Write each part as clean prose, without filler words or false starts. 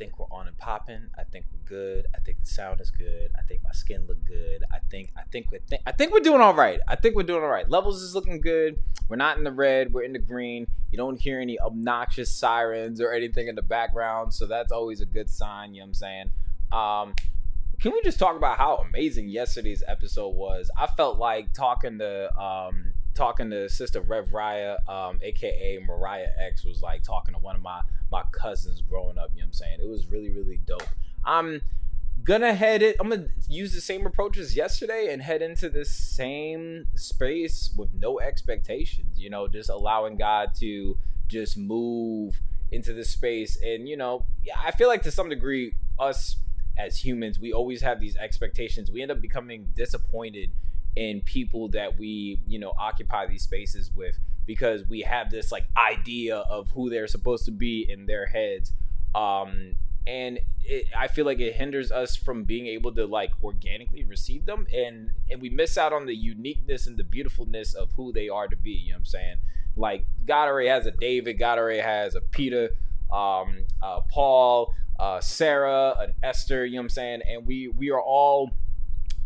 think we're on and popping. I think we're good. I think the sound is good. I think my skin look good. I think we're doing all right. I think we're doing all right. Levels is looking good. We're not in the red. We're in the green. You don't hear any obnoxious sirens or anything in the background, so that's always a good sign. You know what I'm saying? Can we just talk about how amazing yesterday's episode was? I felt like talking to Sister Rev Raya, aka Mariah X, was like talking to one of my cousins growing up. You know what I'm saying? It was really, really dope. I'm gonna use the same approach as yesterday and head into this same space with no expectations, you know, just allowing God to just move into this space. And, you know, I feel like to some degree, us as humans, we always have these expectations. We end up becoming disappointed in people that we, you know, occupy these spaces with, because we have this like idea of who they're supposed to be in their heads. And I feel like it hinders us from being able to like organically receive them, and we miss out on the uniqueness and the beautifulness of who they are to be. You know what I'm saying? Like, God already has a David, God already has a Peter, Paul, Sarah, an Esther. You know what I'm saying? And we are all,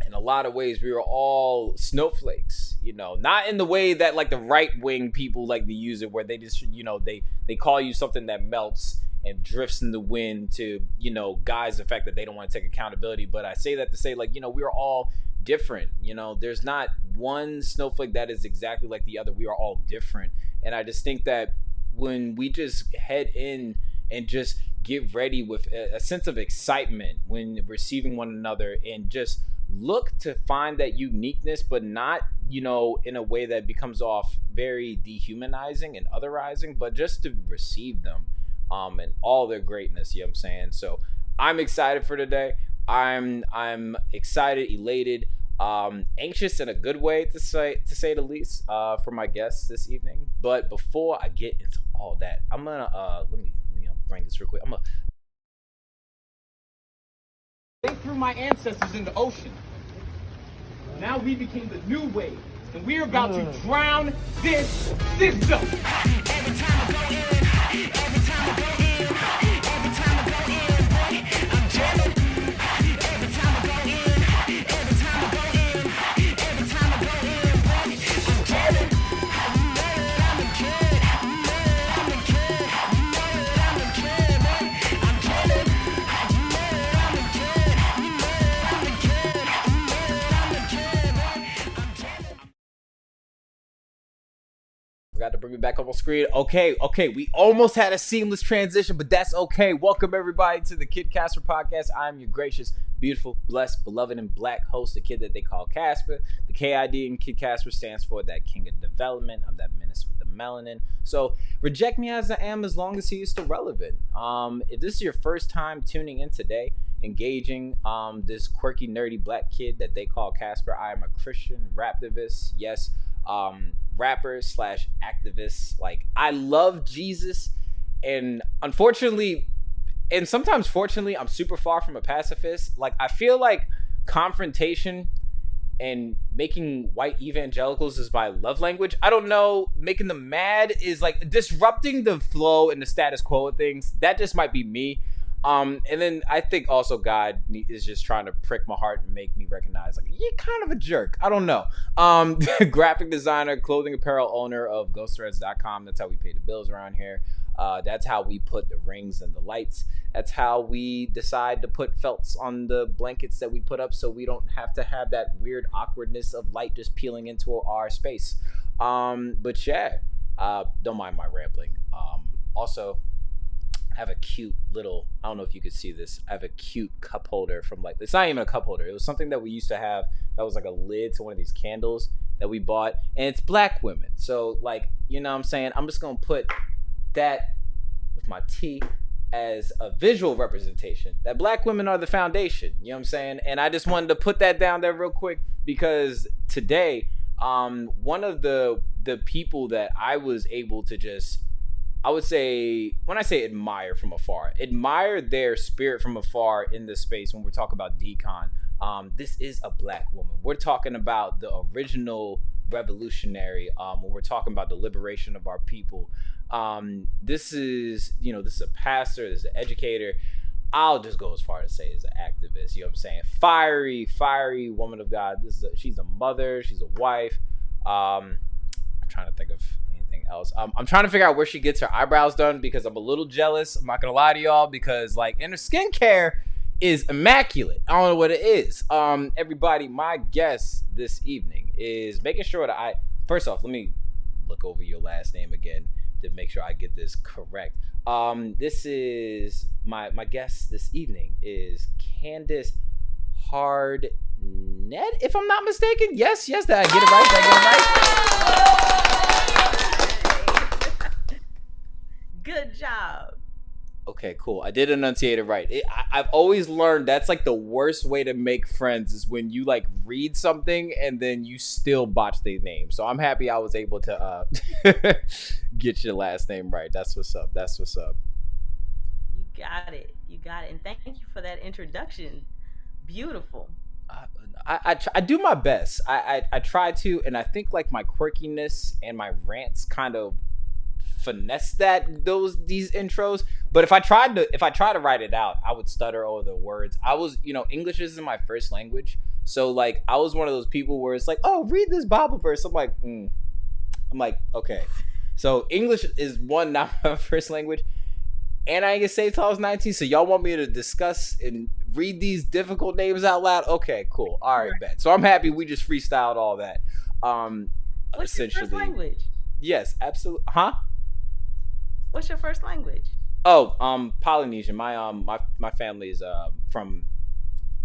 in a lot of ways, we are all snowflakes, you know, not in the way that like the right wing people like to use it, where they just, you know, they call you something that melts and drifts in the wind to, you know, guise the fact that they don't want to take accountability. But I say that to say, like, you know, we are all different. You know, there's not one snowflake that is exactly like the other. We are all different. And I just think that when we just head in and just get ready with a sense of excitement when receiving one another, and just look to find that uniqueness, but not, you know, in a way that becomes off very dehumanizing and otherizing, but just to receive them and all their greatness. You know what I'm saying? So I'm excited for today. I'm excited, elated, anxious in a good way, to say the least, for my guests this evening. But before I get into all that, I'm gonna let me bring this real quick. I'm gonna think through my ancestors in the ocean. Now we became the new wave, and we're about to drown this system. Every time I go in, every time I go in, every time I go in, boy, I'm jamming. Every time I go in, every time I go in, every time I go in, boy, I'm jamming. You know that I'm a kid, you know that I'm a kid, you know that I'm a kid, boy, I'm jamming. You know that I'm a kid, you know that I'm a kid, you know that I'm a kid, boy, I'm jamming. Forgot to bring me back up on screen. Okay, we almost had a seamless transition, but that's okay. Welcome everybody to the Kid Casper podcast. I'm your gracious, beautiful, blessed, beloved, and black host, the kid that they call Casper. The KID in Kid Casper stands for that king of development. I'm that menace with the melanin. So reject me as I am, as long as he is still relevant. If this is your first time tuning in today, engaging this quirky, nerdy black kid that they call Casper, I am a Christian raptivist. Yes, rapper slash activist. Like, I love Jesus, and unfortunately, and sometimes fortunately, I'm super far from a pacifist. Like, I feel like confrontation and making white evangelicals is my love language. I don't know, making them mad is like disrupting the flow and the status quo of things. That just might be me. And then I think also God is just trying to prick my heart and make me recognize, like, you're kind of a jerk. I don't know. Graphic designer, clothing apparel owner of ghostthreads.com. That's how we pay the bills around here. That's how we put the rings and the lights. That's how we decide to put felts on the blankets that we put up, so we don't have to have that weird awkwardness of light just peeling into our space. But yeah, don't mind my rambling. Also, I have a cute little, I don't know if you could see this, I have a cute cup holder from, like, it's not even a cup holder. It was something that we used to have that was like a lid to one of these candles that we bought, and it's black women. So, like, you know what I'm saying? I'm just going to put that with my tea as a visual representation that black women are the foundation. You know what I'm saying? And I just wanted to put that down there real quick, because today, one of the people that I was able to just, I would say, when I say admire from afar, admire their spirit from afar in this space when we're talking about decon. This is a black woman. We're talking about the original revolutionary, when we're talking about the liberation of our people. This is a pastor, this is an educator. I'll just go as far to say is an activist. You know what I'm saying? Fiery woman of God. She's a mother. She's a wife. I'm trying to think of anything else. I'm trying to figure out where she gets her eyebrows done because I'm a little jealous. I'm not gonna lie to y'all because like, and her skincare is immaculate. I don't know what it is. Everybody, my guest this evening is making sure that first off, let me look over your last name again to make sure I get this correct. This is my guest this evening is Candace Hardnet, if I'm not mistaken. Yes, did I get it right? Good job. Okay, cool. I did enunciate it right. I've always learned that's like the worst way to make friends is when you like read something and then you still botch the name. So I'm happy I was able to get your last name right. That's what's up. You got it. And thank you for that introduction. Beautiful. I do my best. I try to, and I think like my quirkiness and my rants kind of finesse these intros. But if I try to write it out, I would stutter over the words. English isn't my first language, so like I was one of those people where it's like, oh, read this Bible verse. I'm like, okay. So English is not my first language, and I ain't get saved till I was 19. So y'all want me to discuss and read these difficult names out loud? Okay, cool. All right, bet. So I'm happy we just freestyled all that. What's your first language? Yes, absolutely. Huh? What's your first language? Oh, Polynesian. My family is from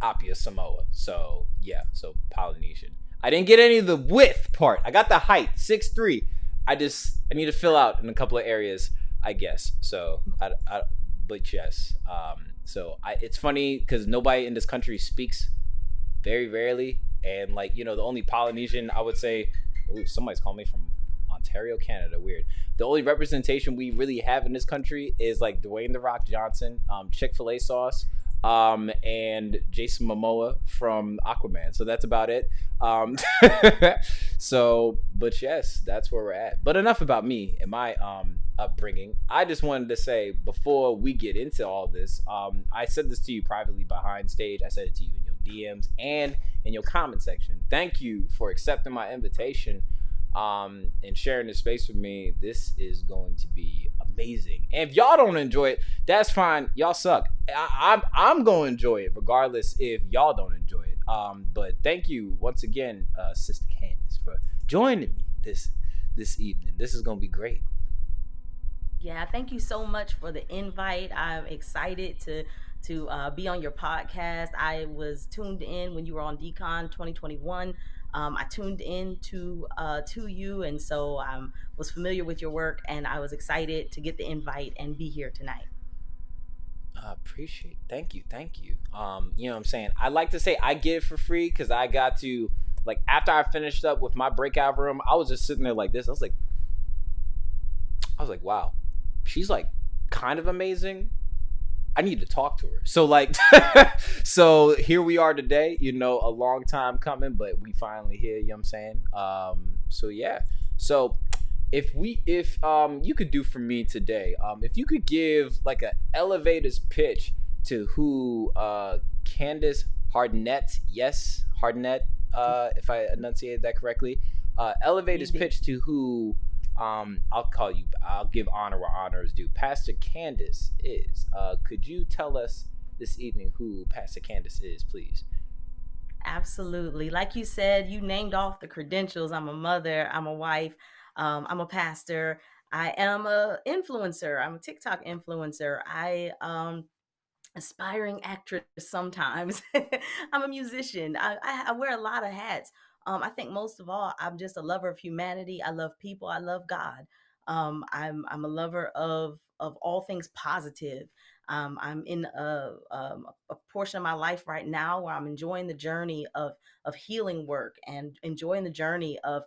Apia, Samoa. So yeah, so Polynesian. I didn't get any of the width part. I got the height, 6'3". I need to fill out in a couple of areas, I guess. So but yes. It's funny because nobody in this country speaks very rarely, and like the only Polynesian I would say. Ooh, somebody's calling me from Ontario, Canada. Weird. The only representation we really have in this country is like Dwayne The Rock Johnson, Chick-fil-A sauce, and Jason Momoa from Aquaman. So that's about it. But yes, that's where we're at. But enough about me and my upbringing. I just wanted to say before we get into all this, I said this to you privately behind stage. I said it to you in your DMs and in your comment section. Thank you for accepting my invitation and sharing this space with me. This is going to be amazing. And if y'all don't enjoy it, that's fine. Y'all suck. I'm going to enjoy it regardless if y'all don't enjoy it. But thank you once again, Sister Candace, for joining me this evening. This is going to be great. Yeah, thank you so much for the invite. I'm excited to be on your podcast. I was tuned in when you were on Decon 2021. I tuned in to you, and so I was familiar with your work, and I was excited to get the invite and be here tonight. I appreciate it. Thank you. You know what I'm saying? I like to say I get it for free because I got to, like, after I finished up with my breakout room, I was just sitting there like this. I was like, wow, she's like kind of amazing. I need to talk to her. So like, so here we are today, a long time coming, but we finally here, you know what I'm saying? So yeah. So if you could do for me today, if you could give like an elevator's pitch to who Candace Hardnet, yes, Hardnet, if I enunciated that correctly, elevator's pitch to who I'll give honor where honor is due. Pastor Candace is. Could you tell us this evening who Pastor Candace is, please? Absolutely. Like you said, you named off the credentials. I'm a mother. I'm a wife. I'm a pastor. I am a influencer. I'm a TikTok influencer. I aspiring actress sometimes. I'm a musician. I wear a lot of hats. I think most of all, I'm just a lover of humanity. I love people. I love God. I'm a lover of all things positive. I'm in a portion of my life right now where I'm enjoying the journey of healing work and enjoying the journey of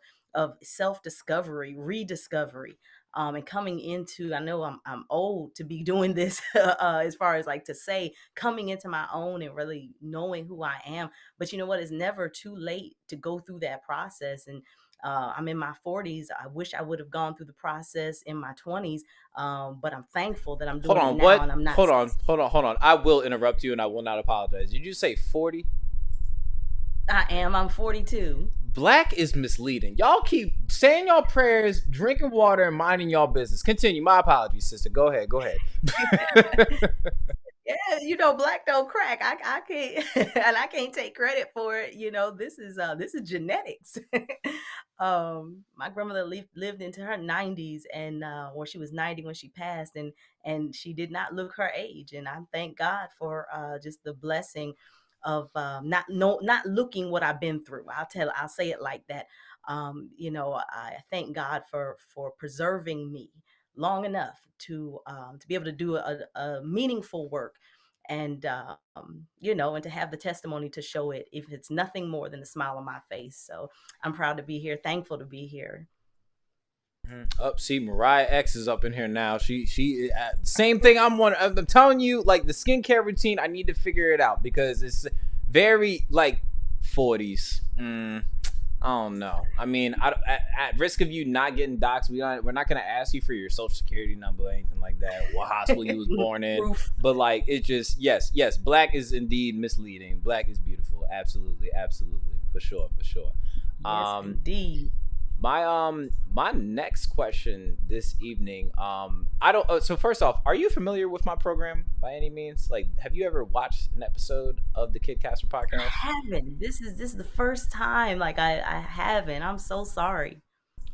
self-discovery, rediscovery. And coming into, I know I'm old to be doing this as far as like to say coming into my own and really knowing who I am. But you know what? It's never too late to go through that process. And I'm in my 40s. I wish I would have gone through the process in my 20s, but I'm thankful that I'm Hold doing it on, now, what? and I'm not. Hold on. I will interrupt you, and I will not apologize. Did you say 40? I am. I'm 42. Black is misleading. Y'all keep saying y'all prayers, drinking water, and minding y'all business. Continue. My apologies, sister. Go ahead. Yeah, black don't crack. I can't, and I can't take credit for it. This is genetics. My grandmother lived into her 90s, and or she was 90 when she passed, and she did not look her age. And I thank God for just the blessing of not looking what I've been through. I'll say it like that. I thank God for preserving me long enough to be able to do a meaningful work, and and to have the testimony to show it, if it's nothing more than a smile on my face. So I'm proud to be here, thankful to be here. See, Mariah X is up in here now. She same thing. I'm telling you, like, the skincare routine, I need to figure it out because it's very like 40s. I don't know. I mean, at risk of you not getting doxxed, we're not gonna ask you for your social security number or anything like that, what hospital you was born in. But like, it's just yes, Black is indeed misleading. Black is beautiful. Absolutely, for sure. Yes, indeed. My next question this evening, so first off, are you familiar with my program by any means? Like, have you ever watched an episode of the Kid Casper podcast? I haven't. This is the first time. Like, I haven't. I'm so sorry.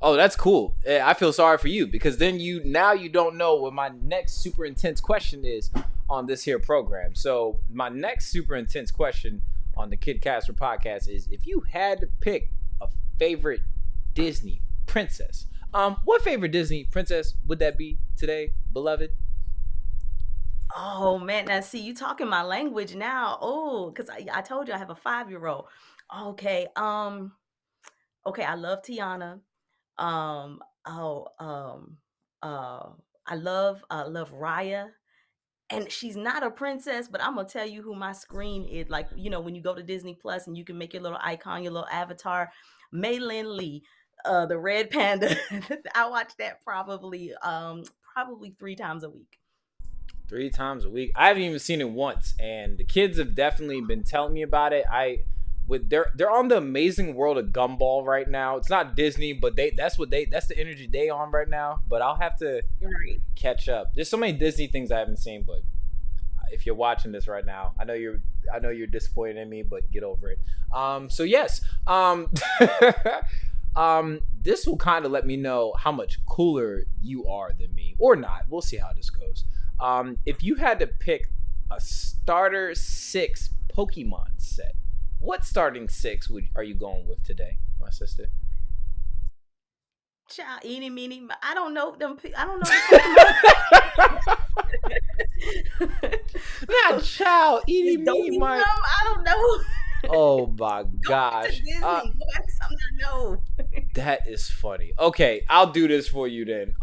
Oh, that's cool. I feel sorry for you because then you don't know what my next super intense question is on this here program. So my next super intense question on the Kid Casper podcast is, if you had to pick a favorite Disney princess, what favorite Disney princess would that be today, beloved? Oh man, now see, you talking my language now. Oh, because I told you I have a 5-year-old. Okay, I love Tiana. Um, oh, I love Raya. And she's not a princess, but I'm gonna tell you who my screen is. Like, when you go to Disney Plus and you can make your little icon, your little avatar, Mei Lin Lee, the red panda. I watch that probably 3 times a week. 3 times a week. I haven't even seen it once, and the kids have definitely been telling me about it. They're on the Amazing World of Gumball right now. It's not Disney, but that's the energy they on right now. But I'll have to catch up. There's so many Disney things I haven't seen, but if you're watching this right now, I know you're disappointed in me, but get over it. So yes. This will kind of let me know how much cooler you are than me, or not. We'll see how this goes. If you had to pick a starter 6 Pokemon set, what starting 6 are you going with today, my sister? Child, eeny, meeny, I don't know them. I don't know the Pokemon. Not child, eeny, meeny, my. I don't know. Oh my gosh. Disney. Something I know. That is funny. Okay, I'll do this for you then.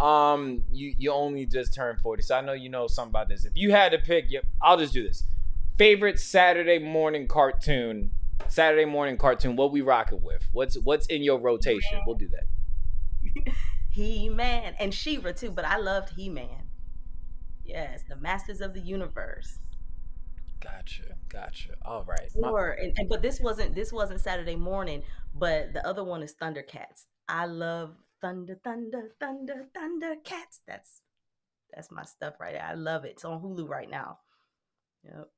You only just turned 40, so I know you know something about this. If you had to pick, I'll just do this. Favorite Saturday morning cartoon, what we rocking with? What's in your rotation? We'll do that. He-Man and She-Ra too, but I loved He-Man. Yes, the Masters of the Universe. Gotcha. All right. But this wasn't Saturday morning, but the other one is Thundercats. I love Thundercats. That's my stuff right there. I love it. It's on Hulu right now. Yep.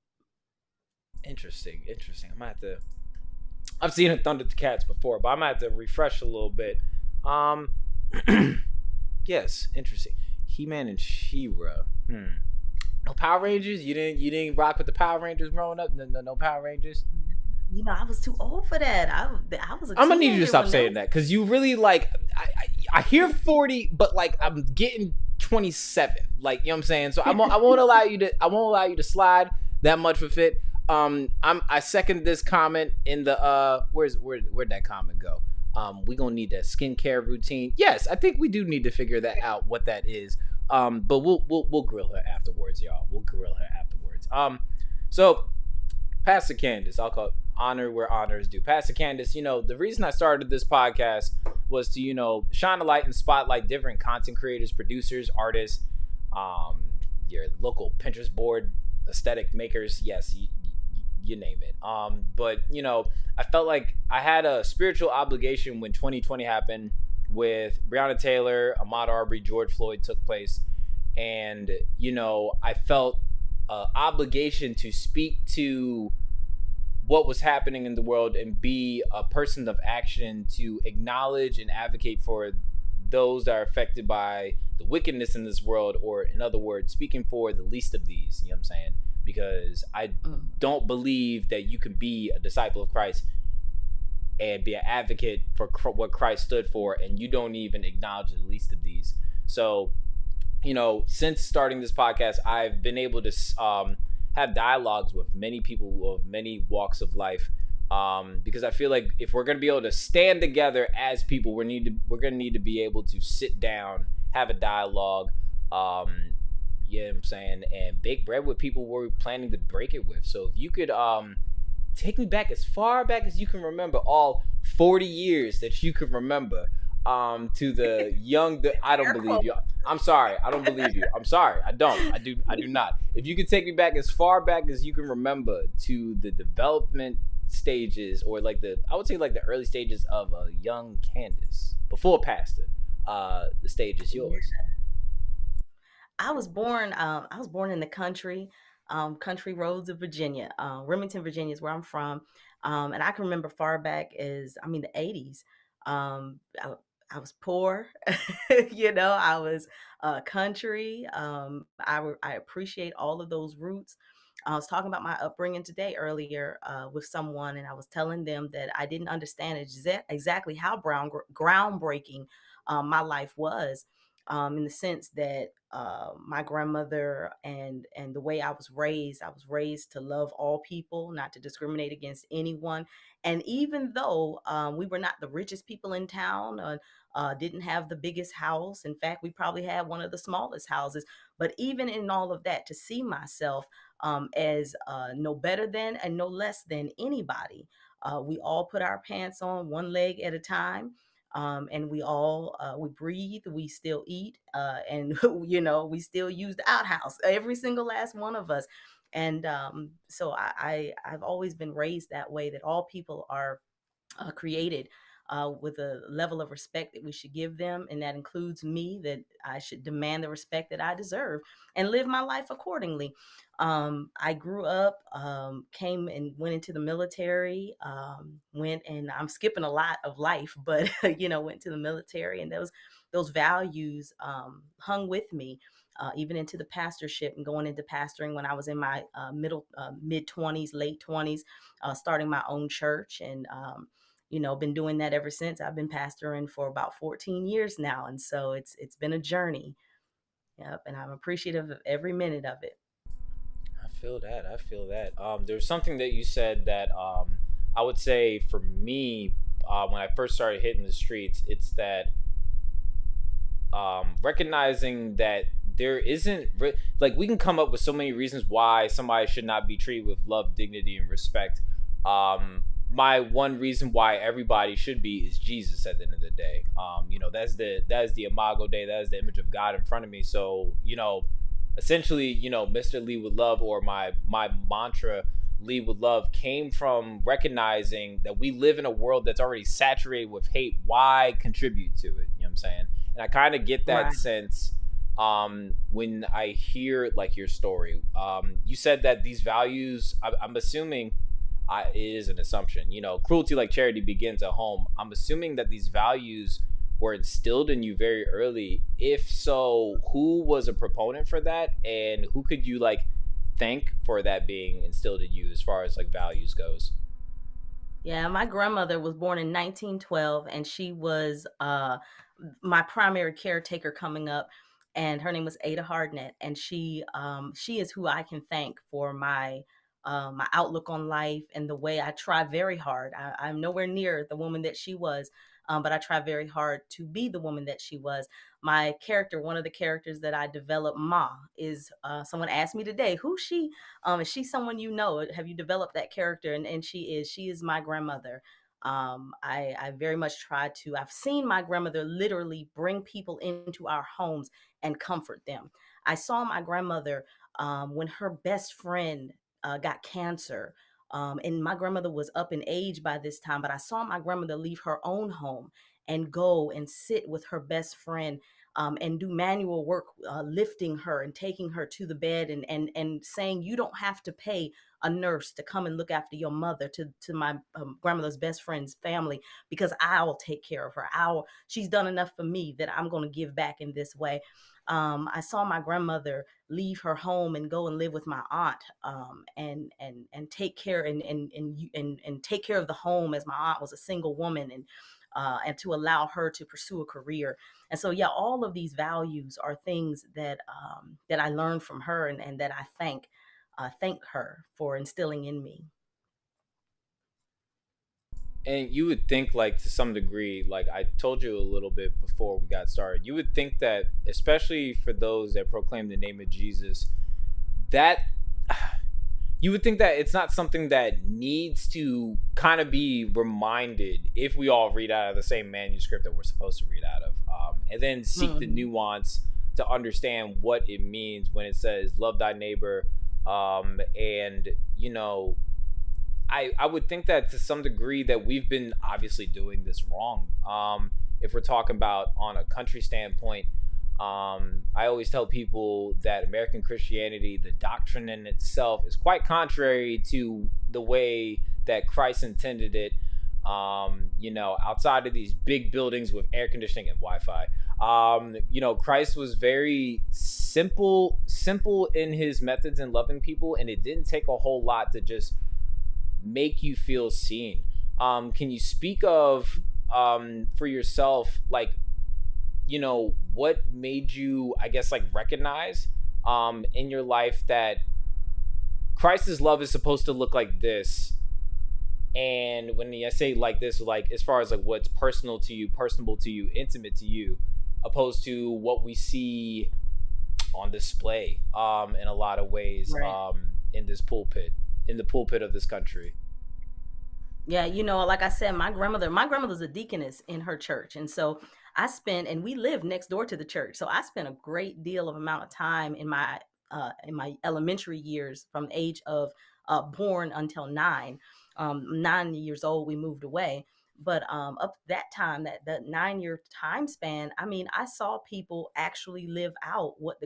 Interesting. I've seen Thundercats before, but I might have to refresh a little bit. Yes, interesting. He-Man and She-Ra. No Power Rangers? You didn't rock with the Power Rangers growing up? No Power Rangers? I was too old for that. I was. I'm gonna need you to stop saying that, because you really like. I hear 40, but like I'm getting 27. Like, you know what I'm saying? So I won't allow you to slide that much with it. I second this comment in the where'd that comment go? We gonna need that skincare routine. Yes, I think we do need to figure that out, what that is. But we'll grill her afterwards, y'all. So Pastor Candace, I'll call it honor where honor is due. Pastor Candace, the reason I started this podcast was to, shine a light and spotlight different content creators, producers, artists, your local Pinterest board, aesthetic makers. Yes, you name it. But I felt like I had a spiritual obligation when 2020 happened with Breonna Taylor, Ahmaud Arbery, George Floyd took place, and I felt obligation to speak to what was happening in the world and be a person of action to acknowledge and advocate for those that are affected by the wickedness in this world, or in other words, speaking for the least of these. You know what I'm saying? Because I don't believe that you can be a disciple of Christ and be an advocate for what Christ stood for, and you don't even acknowledge the least of these. So, since starting this podcast, I've been able to have dialogues with many people of many walks of life, because I feel like if we're going to be able to stand together as people, we're going to need to be able to sit down, have a dialogue, you know what I'm saying, and bake bread with people we're planning to break it with. So if you could take me back as far back as you can remember, all 40 years that you could remember, to the young, I don't believe you. I'm sorry. I don't believe you. I'm sorry. I don't. I do not. If you could take me back as far back as you can remember to the development stages, or I would say the early stages of a young Candace before pastor, the stage is yours. I was born in the country, country roads of Virginia. Remington, Virginia is where I'm from. And I can remember far back as, the 80s. I was poor, I was country. I appreciate all of those roots. I was talking about my upbringing today earlier with someone, and I was telling them that I didn't understand exactly how groundbreaking my life was, in the sense that my grandmother and the way I was raised to love all people, not to discriminate against anyone. And even though we were not the richest people in town, didn't have the biggest house, in fact, we probably had one of the smallest houses. But even in all of that, to see myself as no better than and no less than anybody. We all put our pants on one leg at a time. And we breathe, we still eat, and we still use the outhouse, every single last one of us. And so I've always been raised that way, that all people are created with a level of respect that we should give them, and that includes me, that I should demand the respect that I deserve and live my life accordingly. I grew up, came and went into the military, and I'm skipping a lot of life, but went to the military, and those values hung with me. Even into the pastorship and going into pastoring when I was in my mid 20s, late 20s, starting my own church, and been doing that ever since. I've been pastoring for about 14 years now, and so it's been a journey. Yep, and I'm appreciative of every minute of it. I feel that. There's something that you said that I would say for me, when I first started hitting the streets, it's that recognizing that there isn't we can come up with so many reasons why somebody should not be treated with love, dignity, and respect. My one reason why everybody should be is Jesus at the end of the day. That is the imago Dei, that is the image of God in front of me. So, essentially, Mr. Lead with Love, or my mantra, Lead with Love, came from recognizing that we live in a world that's already saturated with hate. Why contribute to it? You know what I'm saying? And I kind of get that sense when I hear your story. You said that these values, I'm assuming, it is an assumption, cruelty like charity begins at home. I'm assuming that these values were instilled in you very early. If so, who was a proponent for that, and who could you thank for that being instilled in you as far as values goes? Yeah, my grandmother was born in 1912, and she was my primary caretaker coming up, and her name was Ada Hardnett, and she is who I can thank for my outlook on life and the way I try very hard. I'm nowhere near the woman that she was, but I try very hard to be the woman that she was. My character, one of the characters that I developed, Ma, is someone asked me today, who's she? Is she someone you know? Have you developed that character? And she is my grandmother. I very much try to. I've seen my grandmother literally bring people into our homes and comfort them. I saw my grandmother when her best friend got cancer. And my grandmother was up in age by this time, but I saw my grandmother leave her own home and go and sit with her best friend and do manual work, lifting her and taking her to the bed and saying, you don't have to pay a nurse to come and look after your mother, to my grandmother's best friend's family, because I'll take care of her. She's done enough for me that I'm going to give back in this way. I saw my grandmother leave her home and go and live with my aunt, and take care and take care of the home, as my aunt was a single woman, and to allow her to pursue a career. And so, yeah, all of these values are things that I learned from her, and that I thank her for instilling in me. And you would think, like, to some degree, like I told you a little bit before we got started, you would think that, especially for those that proclaim the name of Jesus, that you would think that it's not something that needs to kind of be reminded if we all read out of the same manuscript that we're supposed to read out of, and then seek the nuance to understand what it means when it says love thy neighbor. And I would think that to some degree that we've been obviously doing this wrong. If we're talking about on a country standpoint, I always tell people that American Christianity, the doctrine in itself, is quite contrary to the way that Christ intended it. Outside of these big buildings with air conditioning and Wi-Fi, Christ was very simple in his methods in loving people, and it didn't take a whole lot to just make you feel seen. Can you speak of for yourself, like, what made you, I guess, like, recognize in your life that Christ's love is supposed to look like this? And when I say like this, like, as far as like what's personable to you, intimate to you, opposed to what we see on display in a lot of ways, Right. in the pulpit of this country. Yeah, like I said, my grandmother's a deaconess in her church. And so and we live next door to the church. So I spent a great deal of amount of time in my elementary years, from the age of born until 9. 9 years old, we moved away. But up that time, that 9 year time span, I mean, I saw people actually live out what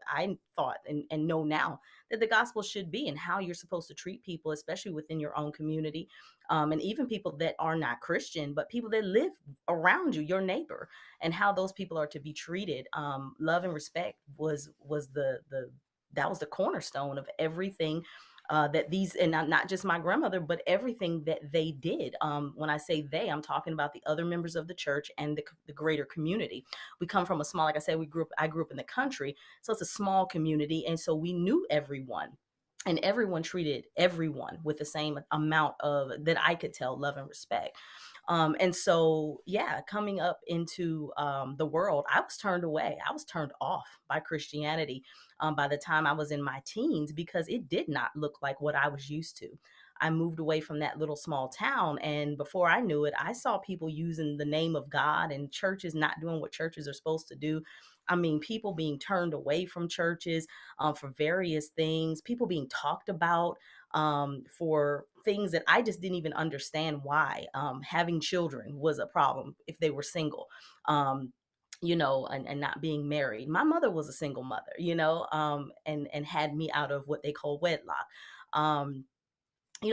I thought and know now that the gospel should be, and how you're supposed to treat people, especially within your own community, and even people that are not Christian, but people that live around you, your neighbor, and how those people are to be treated. Love and respect was the that was the cornerstone of everything, that these, and not just my grandmother, but everything that they did. When I say they, I'm talking about the other members of the church and the greater community. We come from a small, like I said, I grew up in the country, so it's a small community, and so we knew everyone. And everyone treated everyone with the same amount of, that I could tell, love and respect. And so, yeah, coming up into the world, I was turned away. I was turned off by Christianity by the time I was in my teens, because it did not look like what I was used to. I moved away from that little small town, and before I knew it, I saw people using the name of God and churches not doing what churches are supposed to do. I mean, people being turned away from churches for various things, people being talked about for things that I just didn't even understand why. Having children was a problem if they were single. And not being married. My mother was a single mother, and had me out of what they call wedlock. Um,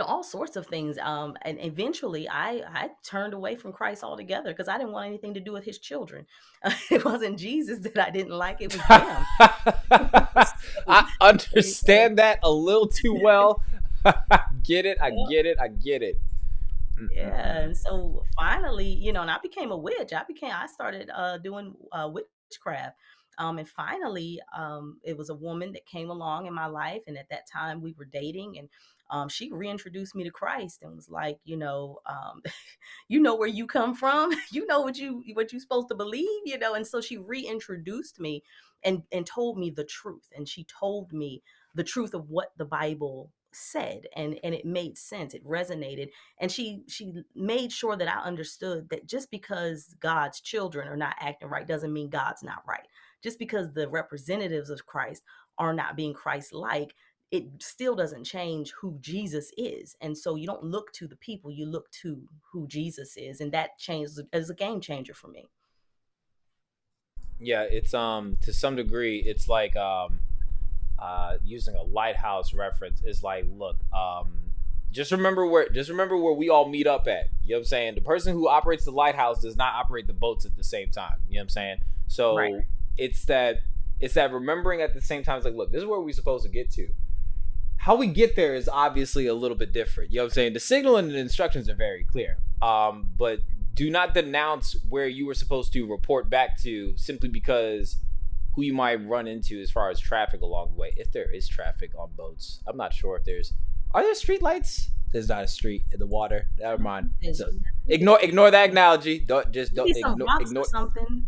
all sorts of things. And eventually I turned away from Christ altogether, because I didn't want anything to do with his children. It wasn't Jesus that I didn't like, it was them. So, I understand that a little too well. Get it? I get it. I get it. yeah. And so finally, and I became a witch. I started doing witchcraft. And finally, it was a woman that came along in my life. And at that time we were dating, and she reintroduced me to Christ and was like, you know where you come from, you know what you're supposed to believe, and so she reintroduced me and told me the truth. And she told me the truth of what the Bible said, and it made sense, it resonated, and she made sure that I understood that just because God's children are not acting right doesn't mean God's not right. Just because the representatives of Christ are not being Christ-like, it still doesn't change who Jesus is. And so you don't look to the people, you look to who Jesus is, and that change is a game changer for me. Yeah, it's to some degree, it's like using a lighthouse reference is like, look, just remember where we all meet up at. You know what I'm saying? The person who operates the lighthouse does not operate the boats at the same time. You know what I'm saying? Right. So it's that remembering at the same time. It's like, look, this is where we're supposed to get to. How we get there is obviously a little bit different. You know what I'm saying? The signal and the instructions are very clear. But do not denounce where you were supposed to report back to simply because who you might run into as far as traffic along the way. If there is traffic on boats, I'm not sure if there's. Are there street lights? There's not a street in the water. Never mind. So ignore that analogy. Don't Maybe some rocks ignore. or something.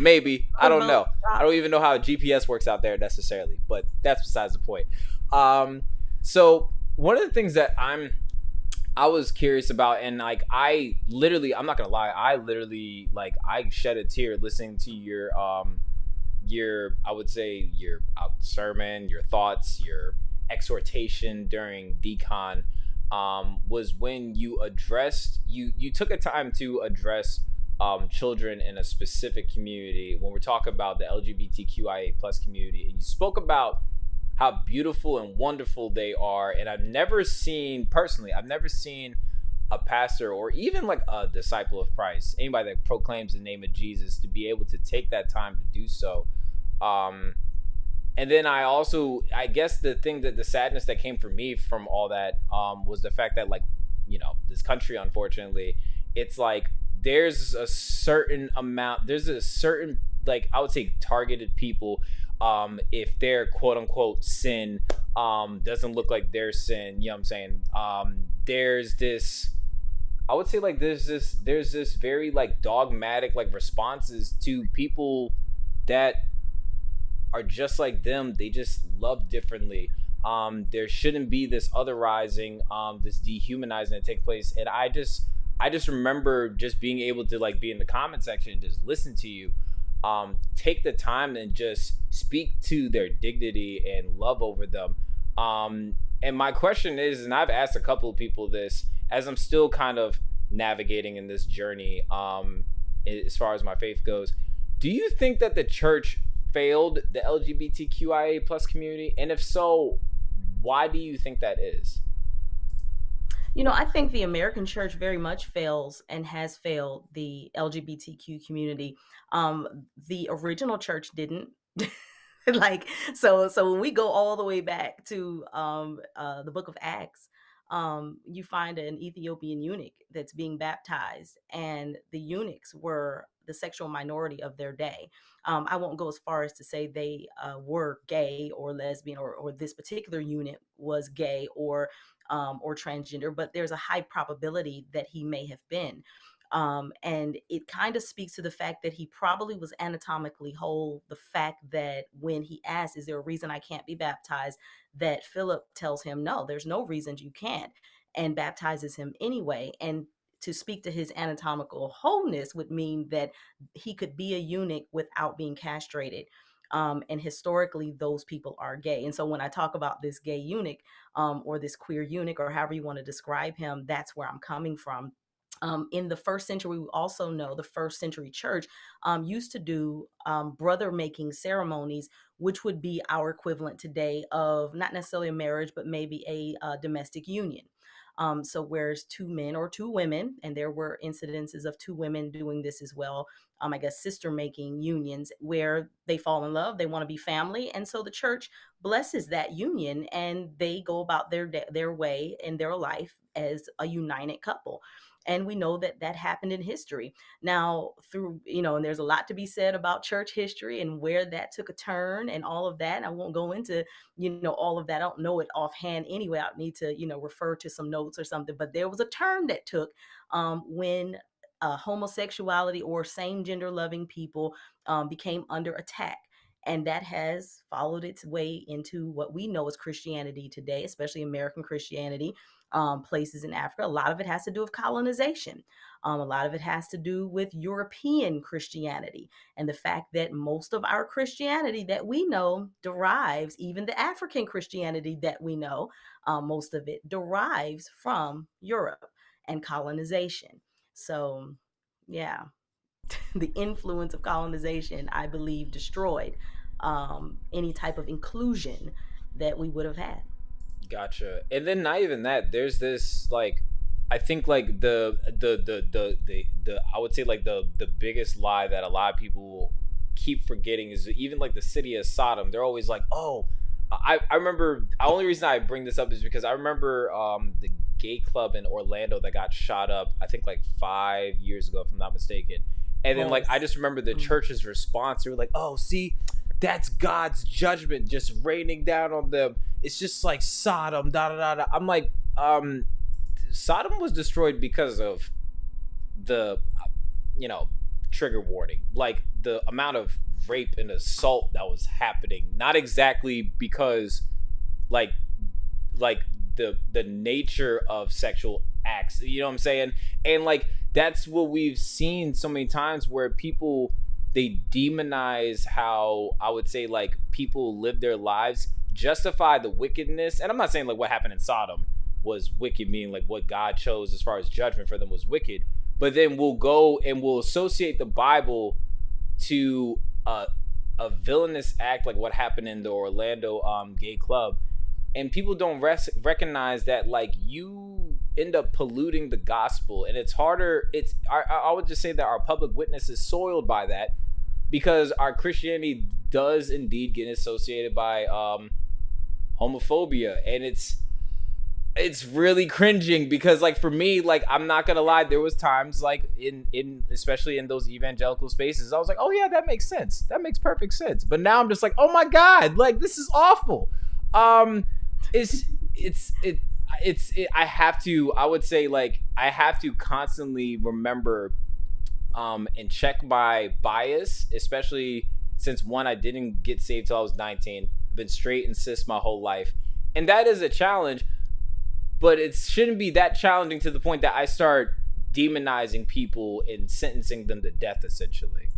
Maybe I don't know. I Rock. don't even know how GPS works out there necessarily, but that's besides the point. So one of the things that I was curious about, and like I'm not gonna lie, I shed a tear listening to your I would say your sermon, your thoughts, your exhortation during decon, was when you took a time to address children in a specific community when we're talking about the LGBTQIA plus community, and you spoke about how beautiful and wonderful they are. And I've never seen a pastor or even like a disciple of Christ, anybody that proclaims the name of Jesus, to be able to take that time to do so. And then I guess the sadness that came for me from all that was the fact that, like, you know, this country, unfortunately, it's like there's a certain, like, I would say targeted people, if their quote unquote sin doesn't look like their sin, you know what I'm saying? There's this, I would say, like, there's this very like dogmatic like responses to people that are just like them. They just love differently. There shouldn't be this otherizing, this dehumanizing that takes place. And I just remember just being able to like be in the comment section and just listen to you, take the time and just speak to their dignity and love over them. And my question is, and I've asked a couple of people this as I'm still kind of navigating in this journey, as far as my faith goes, do you think that the church failed the LGBTQIA plus community? And if so, why do you think that is? You know, I think the American church very much fails and has failed the LGBTQ community. The original church didn't. Like, so when we go all the way back to the book of Acts, you find an Ethiopian eunuch that's being baptized, and the eunuchs were the sexual minority of their day. I won't go as far as to say they were gay or lesbian, or this particular eunuch was gay or transgender, but there's a high probability that he may have been. And it kind of speaks to the fact that he probably was anatomically whole. The fact that when he asks, is there a reason I can't be baptized? That Philip tells him, no, there's no reason you can't, and baptizes him anyway. And to speak to his anatomical wholeness would mean that he could be a eunuch without being castrated. And historically, those people are gay. And so when I talk about this gay eunuch, or this queer eunuch, or however you want to describe him, that's where I'm coming from. In the first century, we also know the first century church used to do brother making ceremonies, which would be our equivalent today of not necessarily a marriage, but maybe a domestic union. So where's two men or two women, and there were incidences of two women doing this as well. I guess sister making unions where they fall in love, they want to be family, and so the church blesses that union, and they go about their way in their life as a united couple. And we know that that happened in history. Now, through, and there's a lot to be said about church history and where that took a turn and all of that. I won't go into, all of that. I don't know it offhand anyway. I need to, refer to some notes or something. But there was a turn that took when homosexuality or same gender loving people became under attack. And that has followed its way into what we know as Christianity today, especially American Christianity, places in Africa. A lot of it has to do with colonization. A lot of it has to do with European Christianity and the fact that most of our Christianity that we know derives, even the African Christianity that we know, most of it derives from Europe and colonization. So, yeah, the influence of colonization, I believe, destroyed any type of inclusion that we would have had. Gotcha. And then not even that. There's this like, I think like the I would say like the biggest lie that a lot of people keep forgetting is even like the city of Sodom. They're always like, oh, I remember. The only reason I bring this up is because I remember the gay club in Orlando that got shot up. I think like 5 years ago, if I'm not mistaken. And then like I just remember the church's response. They were like, oh, see, that's God's judgment just raining down on them. It's just like Sodom, da da da da. I'm like, Sodom was destroyed because of the, trigger warning, like the amount of rape and assault that was happening. Not exactly because, like the nature of sexual acts. You know what I'm saying? And like that's what we've seen so many times where people, they demonize how I would say like people live their lives, justify the wickedness. And I'm not saying like what happened in Sodom was wicked, meaning like what God chose as far as judgment for them was wicked. But then we'll go and we'll associate the Bible to a villainous act like what happened in the Orlando gay club. And people don't recognize that like you end up polluting the gospel. And it's harder. I would just say that our public witness is soiled by that, because our Christianity does indeed get associated by homophobia. And it's really cringing, because like for me, like I'm not gonna lie, there was times like in especially in those evangelical spaces, I was like, oh yeah, that makes sense, that makes perfect sense. But now I'm just like, oh my god, like this is awful. I have to, I would say like I have to constantly remember and check my bias, especially since one, I didn't get saved till I was 19. I've been straight and cis my whole life, and that is a challenge. But it shouldn't be that challenging to the point that I start demonizing people and sentencing them to death, essentially.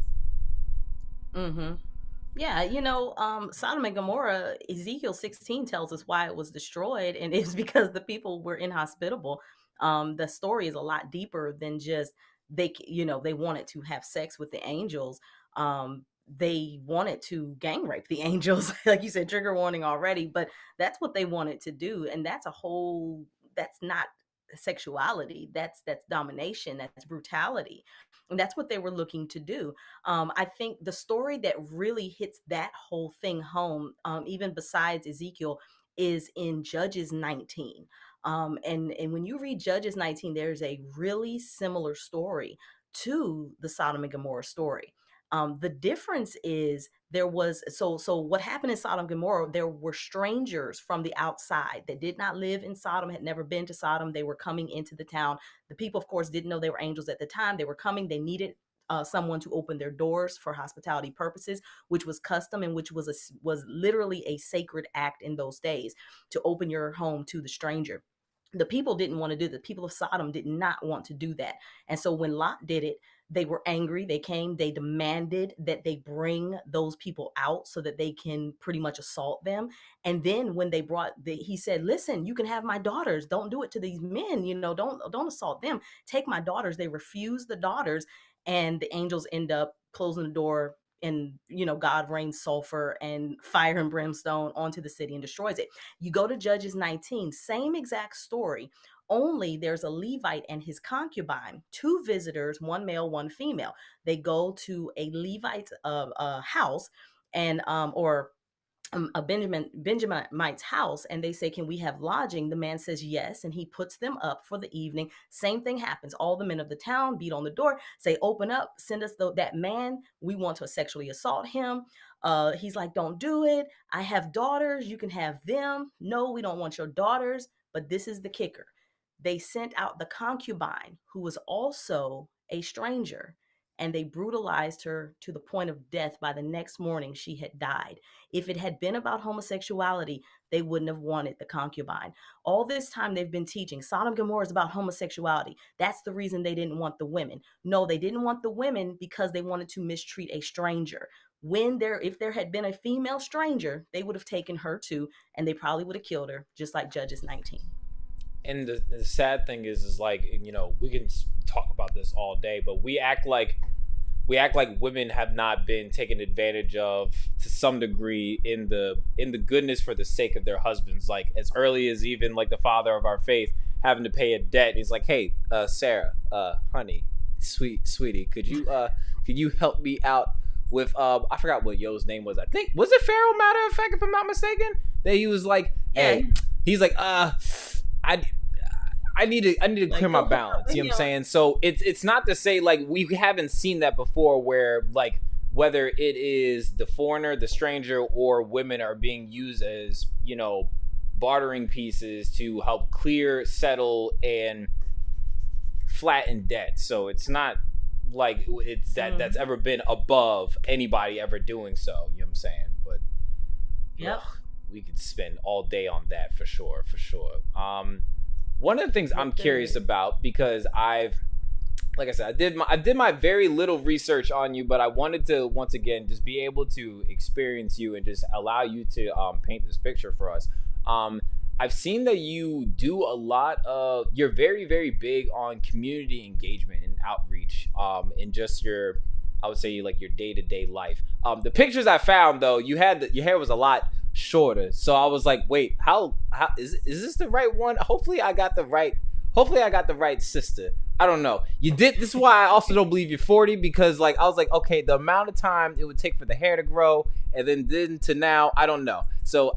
Mm-hmm. Yeah, Sodom and Gomorrah, Ezekiel 16 tells us why it was destroyed, and it's because the people were inhospitable. The story is a lot deeper than just they wanted to have sex with the angels. They wanted to gang rape the angels, like you said, trigger warning already, but that's what they wanted to do, and that's not sexuality. That's domination. That's brutality, and that's what they were looking to do. I think the story that really hits that whole thing home, even besides Ezekiel, is in Judges 19. And when you read Judges 19, there's a really similar story to the Sodom and Gomorrah story. The difference is there was so what happened in Sodom and Gomorrah, there were strangers from the outside that did not live in Sodom, had never been to Sodom. They were coming into the town. The people, of course, didn't know they were angels at the time. They were coming. They needed someone to open their doors for hospitality purposes, which was custom and which was literally a sacred act in those days, to open your home to the stranger. The people didn't want to do that. The people of Sodom did not want to do that. And so when Lot did it, they were angry. They came, they demanded that they bring those people out so that they can pretty much assault them. And then when they he said, listen, you can have my daughters. Don't do it to these men. Don't assault them. Take my daughters. They refused the daughters, and the angels end up closing the door, and God rains sulfur and fire and brimstone onto the city and destroys it. You go to Judges 19, same exact story, only there's a Levite and his concubine, two visitors, one male, one female. They go to a Levite's house, and or a Benjaminite's house, and they say, can we have lodging? The man says yes, and he puts them up for the evening. Same thing happens. All the men of the town beat on the door, say, open up, send us that man. We want to sexually assault him. He's like, don't do it. I have daughters. You can have them. No, we don't want your daughters. But this is the kicker. They sent out the concubine, who was also a stranger, and they brutalized her to the point of death. By the next morning, she had died. If it had been about homosexuality, they wouldn't have wanted the concubine. All this time they've been teaching Sodom and Gomorrah is about homosexuality. That's the reason they didn't want the women. No, they didn't want the women because they wanted to mistreat a stranger. If there had been a female stranger, they would have taken her too, and they probably would have killed her, just like Judges 19. And the sad thing is like, you know, we can talk about this all day, but we act like women have not been taken advantage of to some degree in the goodness for the sake of their husbands. Like as early as even like the father of our faith having to pay a debt. He's like, hey, Sarah, honey, sweetie, could you help me out with I forgot what Yo's name was. I think was it Pharaoh, matter of fact, if I'm not mistaken. That he was like, hey, he's like, I need to clear my balance. You know what I'm saying? So it's not to say like we haven't seen that before where like whether it is the foreigner, the stranger, or women are being used as, you know, bartering pieces to help clear, settle, and flatten debt. So it's not like it's that's ever been above anybody ever doing so. You know what I'm saying? But yep. We could spend all day on that for sure. One of the things I'm curious about, because like I said, I did my very little research on you, but I wanted to once again just be able to experience you and just allow you to paint this picture for us. I've seen that you do a lot of, you're very, very big on community engagement and outreach, in just your, I would say like your day-to-day life. The pictures I found though, your hair was a lot shorter, so I was like, wait, how is this the right one? Hopefully I got the right sister. I don't know. This is why I also don't believe you're 40, because like I was like, okay, the amount of time it would take for the hair to grow and then to now, I don't know. So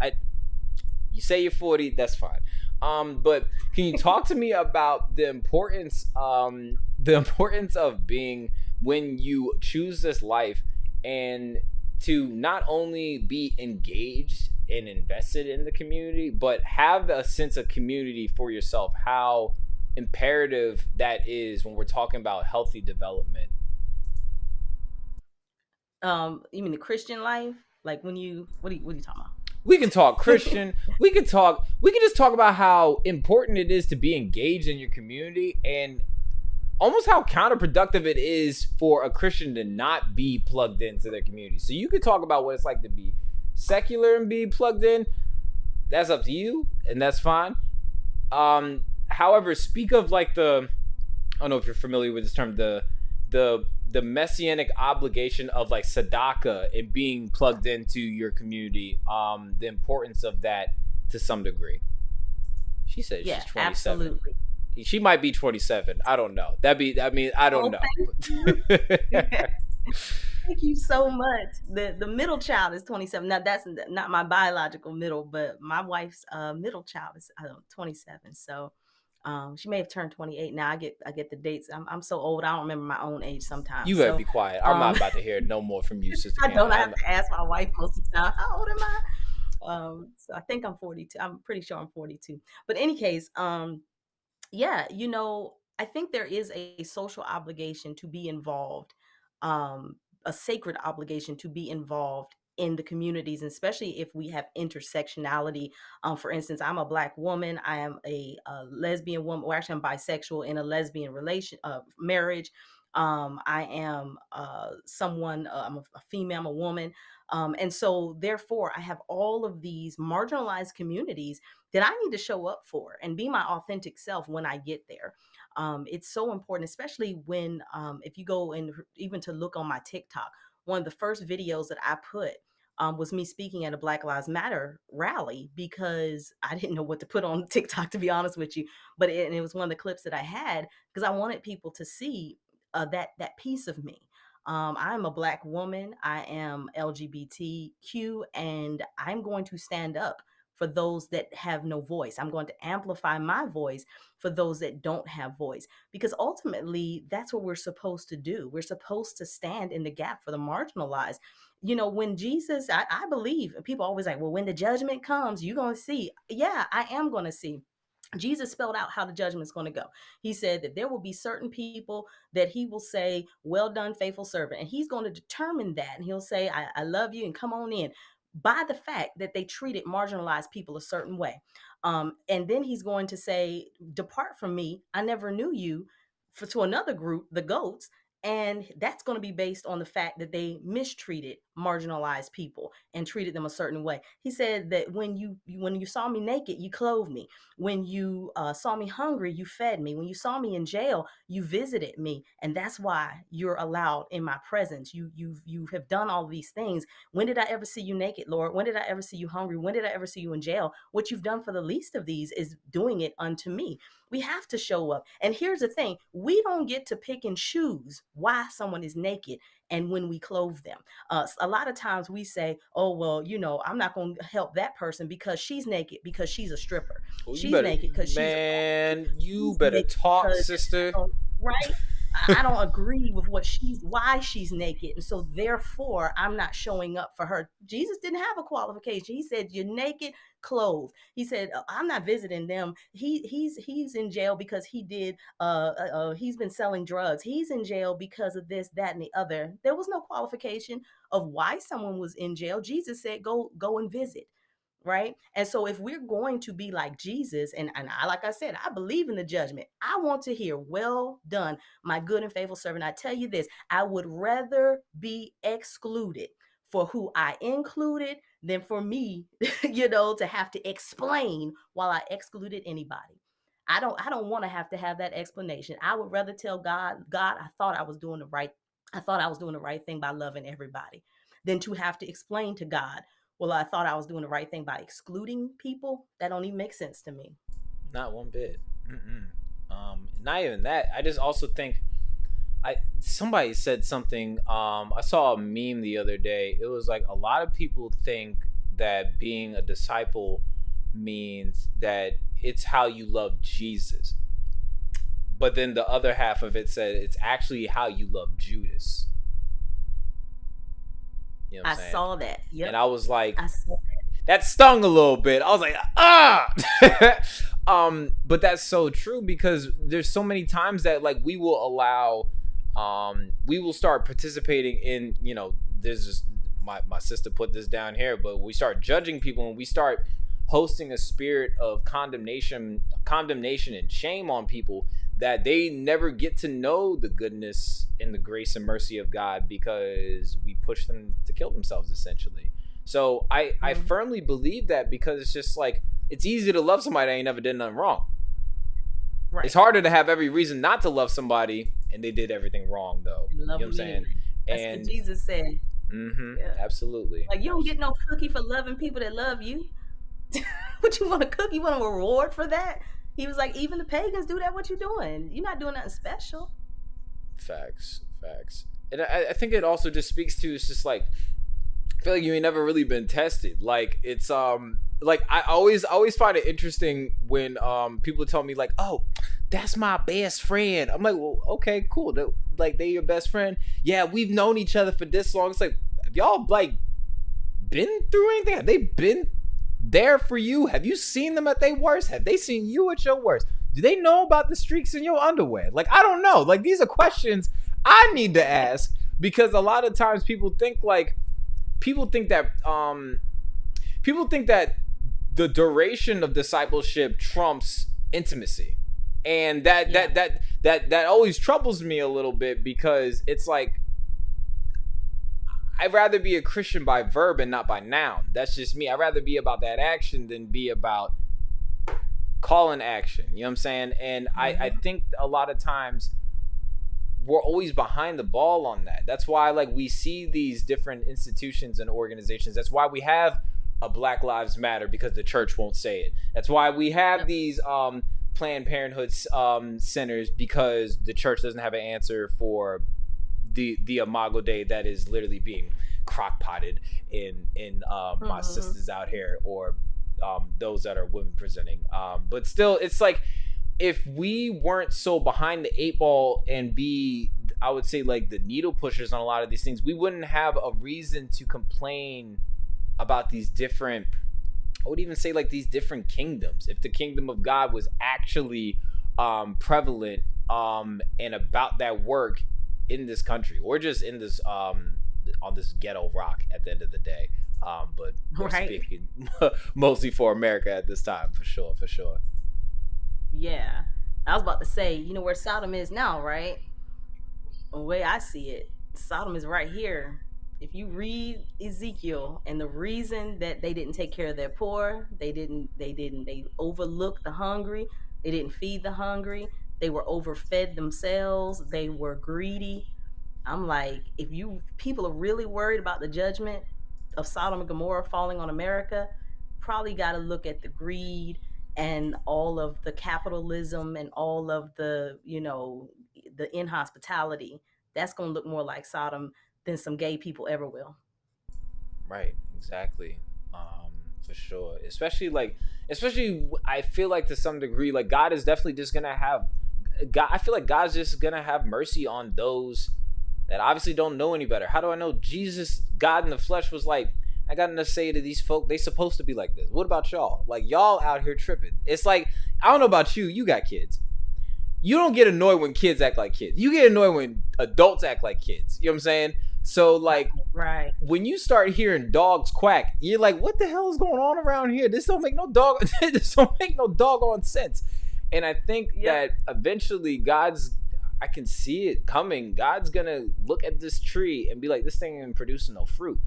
you say you're 40, that's fine. But can you talk to me about the importance of being, when you choose this life, and to not only be engaged and invested in the community, but have a sense of community for yourself, how imperative that is when we're talking about healthy development? You mean the Christian life? Like what are you talking about? We can talk Christian. we can just talk about how important it is to be engaged in your community, and almost how counterproductive it is for a Christian to not be plugged into their community. So you could talk about what it's like to be secular and be plugged in. That's up to you, and that's fine. However, speak of like I don't know if you're familiar with this term, the messianic obligation of like tzedakah and being plugged into your community. The importance of that to some degree. She said she's 27. Absolutely. She might be 27. I don't know. I don't know. Thank you so much. The middle child is 27. Now that's not my biological middle, but my wife's middle child is 27. So she may have turned 28 now. I get the dates. I'm so old I don't remember my own age sometimes. You better be quiet. I'm not about to hear no more from you, sister. I don't have to ask my wife most of the time. How old am I? So I think I'm 42. I'm pretty sure I'm 42. But in any case, yeah, you know, I think there is a social obligation to be involved, a sacred obligation to be involved in the communities, and especially if we have intersectionality. For instance, I'm a Black woman. I am a lesbian woman, or actually I'm bisexual in a lesbian marriage. I am someone, I'm a female, I'm a woman. And so therefore I have all of these marginalized communities that I need to show up for and be my authentic self when I get there. It's so important, especially when, if you go and even to look on my TikTok, one of the first videos that I put was me speaking at a Black Lives Matter rally, because I didn't know what to put on TikTok, to be honest with you. But it was one of the clips that I had because I wanted people to see that piece of me. I'm a Black woman. I am LGBTQ, and I'm going to stand up for those that have no voice. I'm going to amplify my voice for those that don't have voice, because ultimately that's what we're supposed to do. We're supposed to stand in the gap for the marginalized. You know, when Jesus, I believe, people always like, well, when the judgment comes, you're going to see. Yeah, I am going to see. Jesus spelled out how the judgment's going to go. He said that there will be certain people that he will say, well done, faithful servant. And he's going to determine that. And he'll say, I love you and come on in, by the fact that they treated marginalized people a certain way. And then he's going to say, depart from me, I never knew you, to another group, the goats. And that's going to be based on the fact that they mistreated marginalized people and treated them a certain way. He said that when you saw me naked, you clothed me. When you saw me hungry, you fed me. When you saw me in jail, you visited me. And that's why you're allowed in my presence. You have done all of these things. When did I ever see you naked, Lord? When did I ever see you hungry? When did I ever see you in jail? What you've done for the least of these is doing it unto me. We have to show up. And here's the thing. We don't get to pick and choose why someone is naked and when we clothe them. A lot of times we say, oh, well, I'm not going to help that person because she's naked because she's a stripper. Well, she's naked because you better talk, sister. Right? I don't agree with why she's naked. And so therefore, I'm not showing up for her. Jesus didn't have a qualification. He said, you're naked, clothed. He said, I'm not visiting them. He's in jail because he's been selling drugs. He's in jail because of this, that, and the other. There was no qualification of why someone was in jail. Jesus said, go and visit. Right. And so if we're going to be like Jesus, and I, like I said, I believe in the judgment. I want to hear, well done, my good and faithful servant. I tell you this, I would rather be excluded for who I included than for me, to have to explain while I excluded anybody. I don't want to have that explanation. I would rather tell God, I thought I was doing the right thing by loving everybody, than to have to explain to God, well, I thought I was doing the right thing by excluding people. That don't even make sense to me. Not one bit. Not even that. I just also think somebody said something. I saw a meme the other day. It was like a lot of people think that being a disciple means that it's how you love Jesus. But then the other half of it said it's actually how you love Judas. You know what I'm saying? I saw that. Yep. And I was like, that stung a little bit. I was like, but that's so true, because there's so many times that like we will start participating in, there's just my sister put this down here, but we start judging people and we start hosting a spirit of condemnation and shame on people, that they never get to know the goodness and the grace and mercy of God because we push them to kill themselves, essentially. So I firmly believe that, because it's just like, it's easy to love somebody that ain't never did nothing wrong. Right. It's harder to have every reason not to love somebody and they did everything wrong, though. You know what I'm saying? That's what Jesus said. Yeah. Absolutely. Like, you don't get no cookie for loving people that love you. What, you want a cookie? You want a reward for that? He was like, even the pagans do that. What you doing? You're not doing nothing special. Facts. And I think it also just speaks to, it's just like, I feel like you ain't never really been tested. Like, it's like I always find it interesting when people tell me like, oh, that's my best friend. I'm like, well, okay, cool. They your best friend? Yeah, we've known each other for this long. It's like, have y'all like been through anything? Have they been there for you? Have you seen them at their worst? Have they seen you at your worst? Do they know about the streaks in your underwear? Like, I don't know. Like, these are questions I need to ask, because a lot of times people think that the duration of discipleship trumps intimacy. And that always troubles me a little bit, because it's like, I'd rather be a Christian by verb and not by noun. That's just me. I'd rather be about that action than be about call and action. You know what I'm saying? And I think a lot of times we're always behind the ball on that. That's why like we see these different institutions and organizations. That's why we have a Black Lives Matter, because the church won't say it. That's why we have these Planned Parenthood centers, because the church doesn't have an answer for the Imago Dei that is literally being crock-potted in my sisters out here, or those that are women presenting. But still, it's like, if we weren't so behind the eight ball and be, I would say, like the needle pushers on a lot of these things, we wouldn't have a reason to complain about these different I would even say like these different kingdoms. If the kingdom of God was actually prevalent and about that work in this country, or just in this on this ghetto rock at the end of the day. But we're speaking mostly for America at this time, for sure. Yeah. I was about to say, you know where Sodom is now, right? The way I see it, Sodom is right here. If you read Ezekiel, and the reason that they didn't take care of their poor, they overlooked the hungry, they didn't feed the hungry, they were overfed themselves, they were greedy. I'm like, if you people are really worried about the judgment of Sodom and Gomorrah falling on America, probably got to look at the greed and all of the capitalism and all of the, the inhospitality. That's going to look more like Sodom than some gay people ever will. Right, exactly. For sure. Especially I feel like to some degree, like God is definitely just gonna have God. I feel like God's just gonna have mercy on those that obviously don't know any better. How do I know? Jesus, God in the flesh, was like, I got to say to these folk, they supposed to be like this. What about y'all? Like, y'all out here tripping. It's like, I don't know about you. You got kids. You don't get annoyed when kids act like kids. You get annoyed when adults act like kids. You know what I'm saying? So, like, right, when you start hearing dogs quack, you're like, what the hell is going on around here? This don't make no doggone sense. And I think that eventually I can see it coming. God's gonna look at this tree and be like, this thing ain't producing no fruit.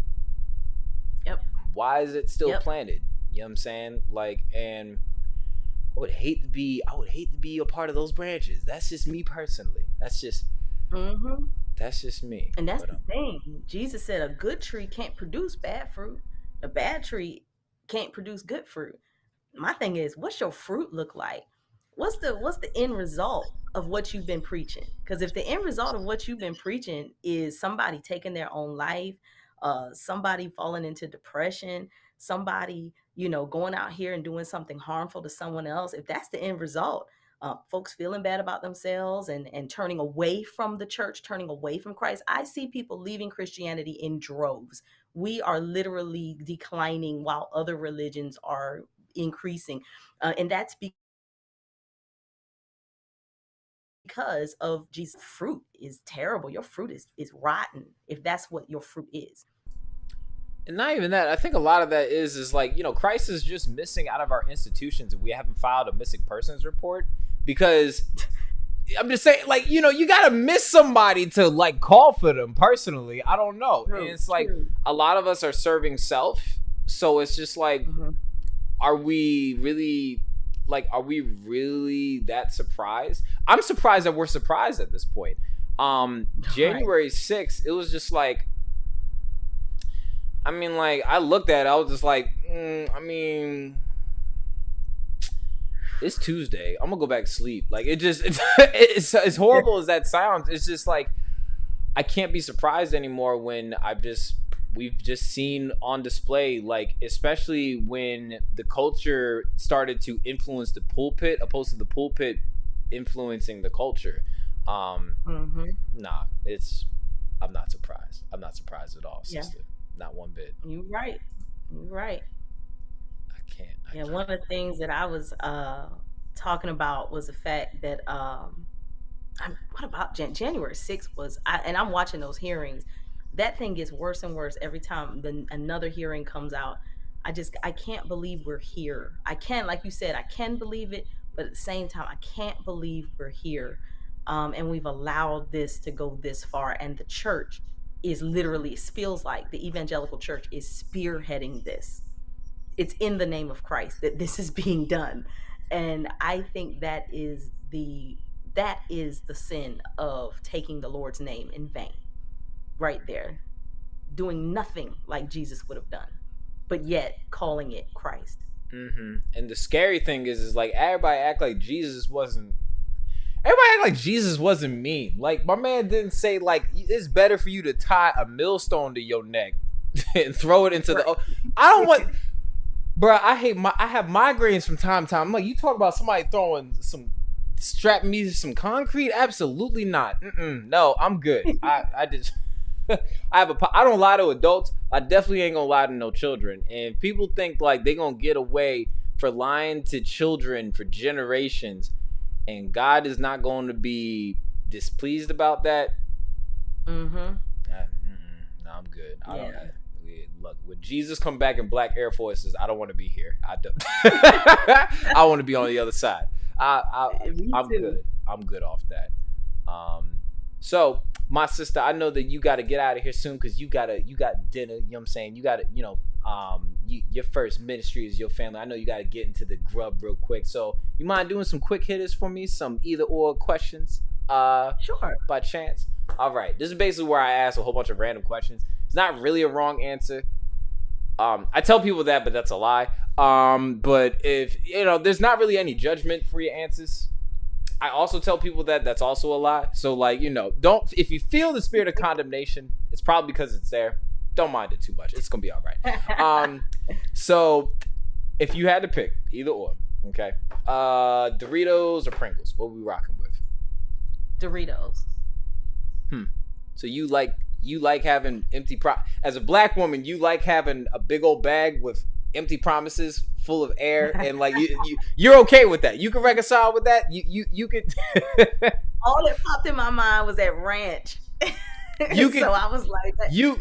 Yep. Why is it still planted? You know what I'm saying? Like, and I would hate to be a part of those branches. That's just me personally. That's just me. And that's the thing. Jesus said a good tree can't produce bad fruit. A bad tree can't produce good fruit. My thing is, what's your fruit look like? What's the end result of what you've been preaching? Because if the end result of what you've been preaching is somebody taking their own life, somebody falling into depression, somebody, going out here and doing something harmful to someone else, if that's the end result, folks feeling bad about themselves and turning away from the church, turning away from Christ. I see people leaving Christianity in droves. We are literally declining while other religions are increasing. And that's because of Jesus. Fruit is terrible. Your fruit is rotten if that's what your fruit is. And not even that. I think a lot of that is like, Christ is just missing out of our institutions and we haven't filed a missing persons report, because I'm just saying, like, you got to miss somebody to like call for them personally. I don't know. And it's like a lot of us are serving self. So it's just like, are we really that surprised? I'm surprised that we're surprised at this point. January 6th, it was just like, I mean, like, I looked at it, I was just like, it's Tuesday. I'm gonna go back to sleep. Like, it's as horrible as that sounds. It's just like, I can't be surprised anymore when we've just seen on display, like, especially when the culture started to influence the pulpit opposed to the pulpit influencing the culture. I'm not surprised. I'm not surprised at all, sister. Not one bit. You're right. I can't. One of the things that I was talking about was the fact that what about January 6th was, and I'm watching those hearings. That thing gets worse and worse every time another hearing comes out. I can't believe we're here. I can, like you said, I can believe it, but at the same time, I can't believe we're here. And we've allowed this to go this far. And the church is literally, it feels like the evangelical church is spearheading this. It's in the name of Christ that this is being done. And I think that is the sin of taking the Lord's name in vain. Right there, doing nothing like Jesus would have done, but yet calling it Christ. And the scary thing is like everybody act like Jesus wasn't mean. Like, my man didn't say like it's better for you to tie a millstone to your neck and throw it into the. I don't want, bro. I have migraines from time to time. I'm like, you talk about somebody strapping me to some concrete? Absolutely not. No, I'm good. I just. I don't lie to adults. I definitely ain't gonna lie to no children. And people think like they gonna get away for lying to children for generations, and God is not going to be displeased about that. Mm-hmm. No, I'm good. Look, when Jesus come back in black Air Forces, I don't want to be here. I don't. I want to be on the other side. I'm good. I'm good off that. So my sister, I know that you got to get out of here soon because you got dinner. You know what I'm saying? You got to, your first ministry is your family. I know you got to get into the grub real quick. So you mind doing some quick hitters for me? Some either or questions? Sure. By chance. All right. This is basically where I ask a whole bunch of random questions. It's not really a wrong answer. I tell people that, but that's a lie. But if, there's not really any judgment for your answers. I also tell people that that's also a lie. So like, if you feel the spirit of condemnation, it's probably because it's there. Don't mind it too much. It's going to be all right. So if you had to pick either or, okay, Doritos or Pringles, what are we rocking with? Doritos. So you like having empty as a black woman, you like having a big old bag with empty promises full of air, and like you're okay with that. You can reconcile with that. You could. All that popped in my mind was that ranch. So I was like, you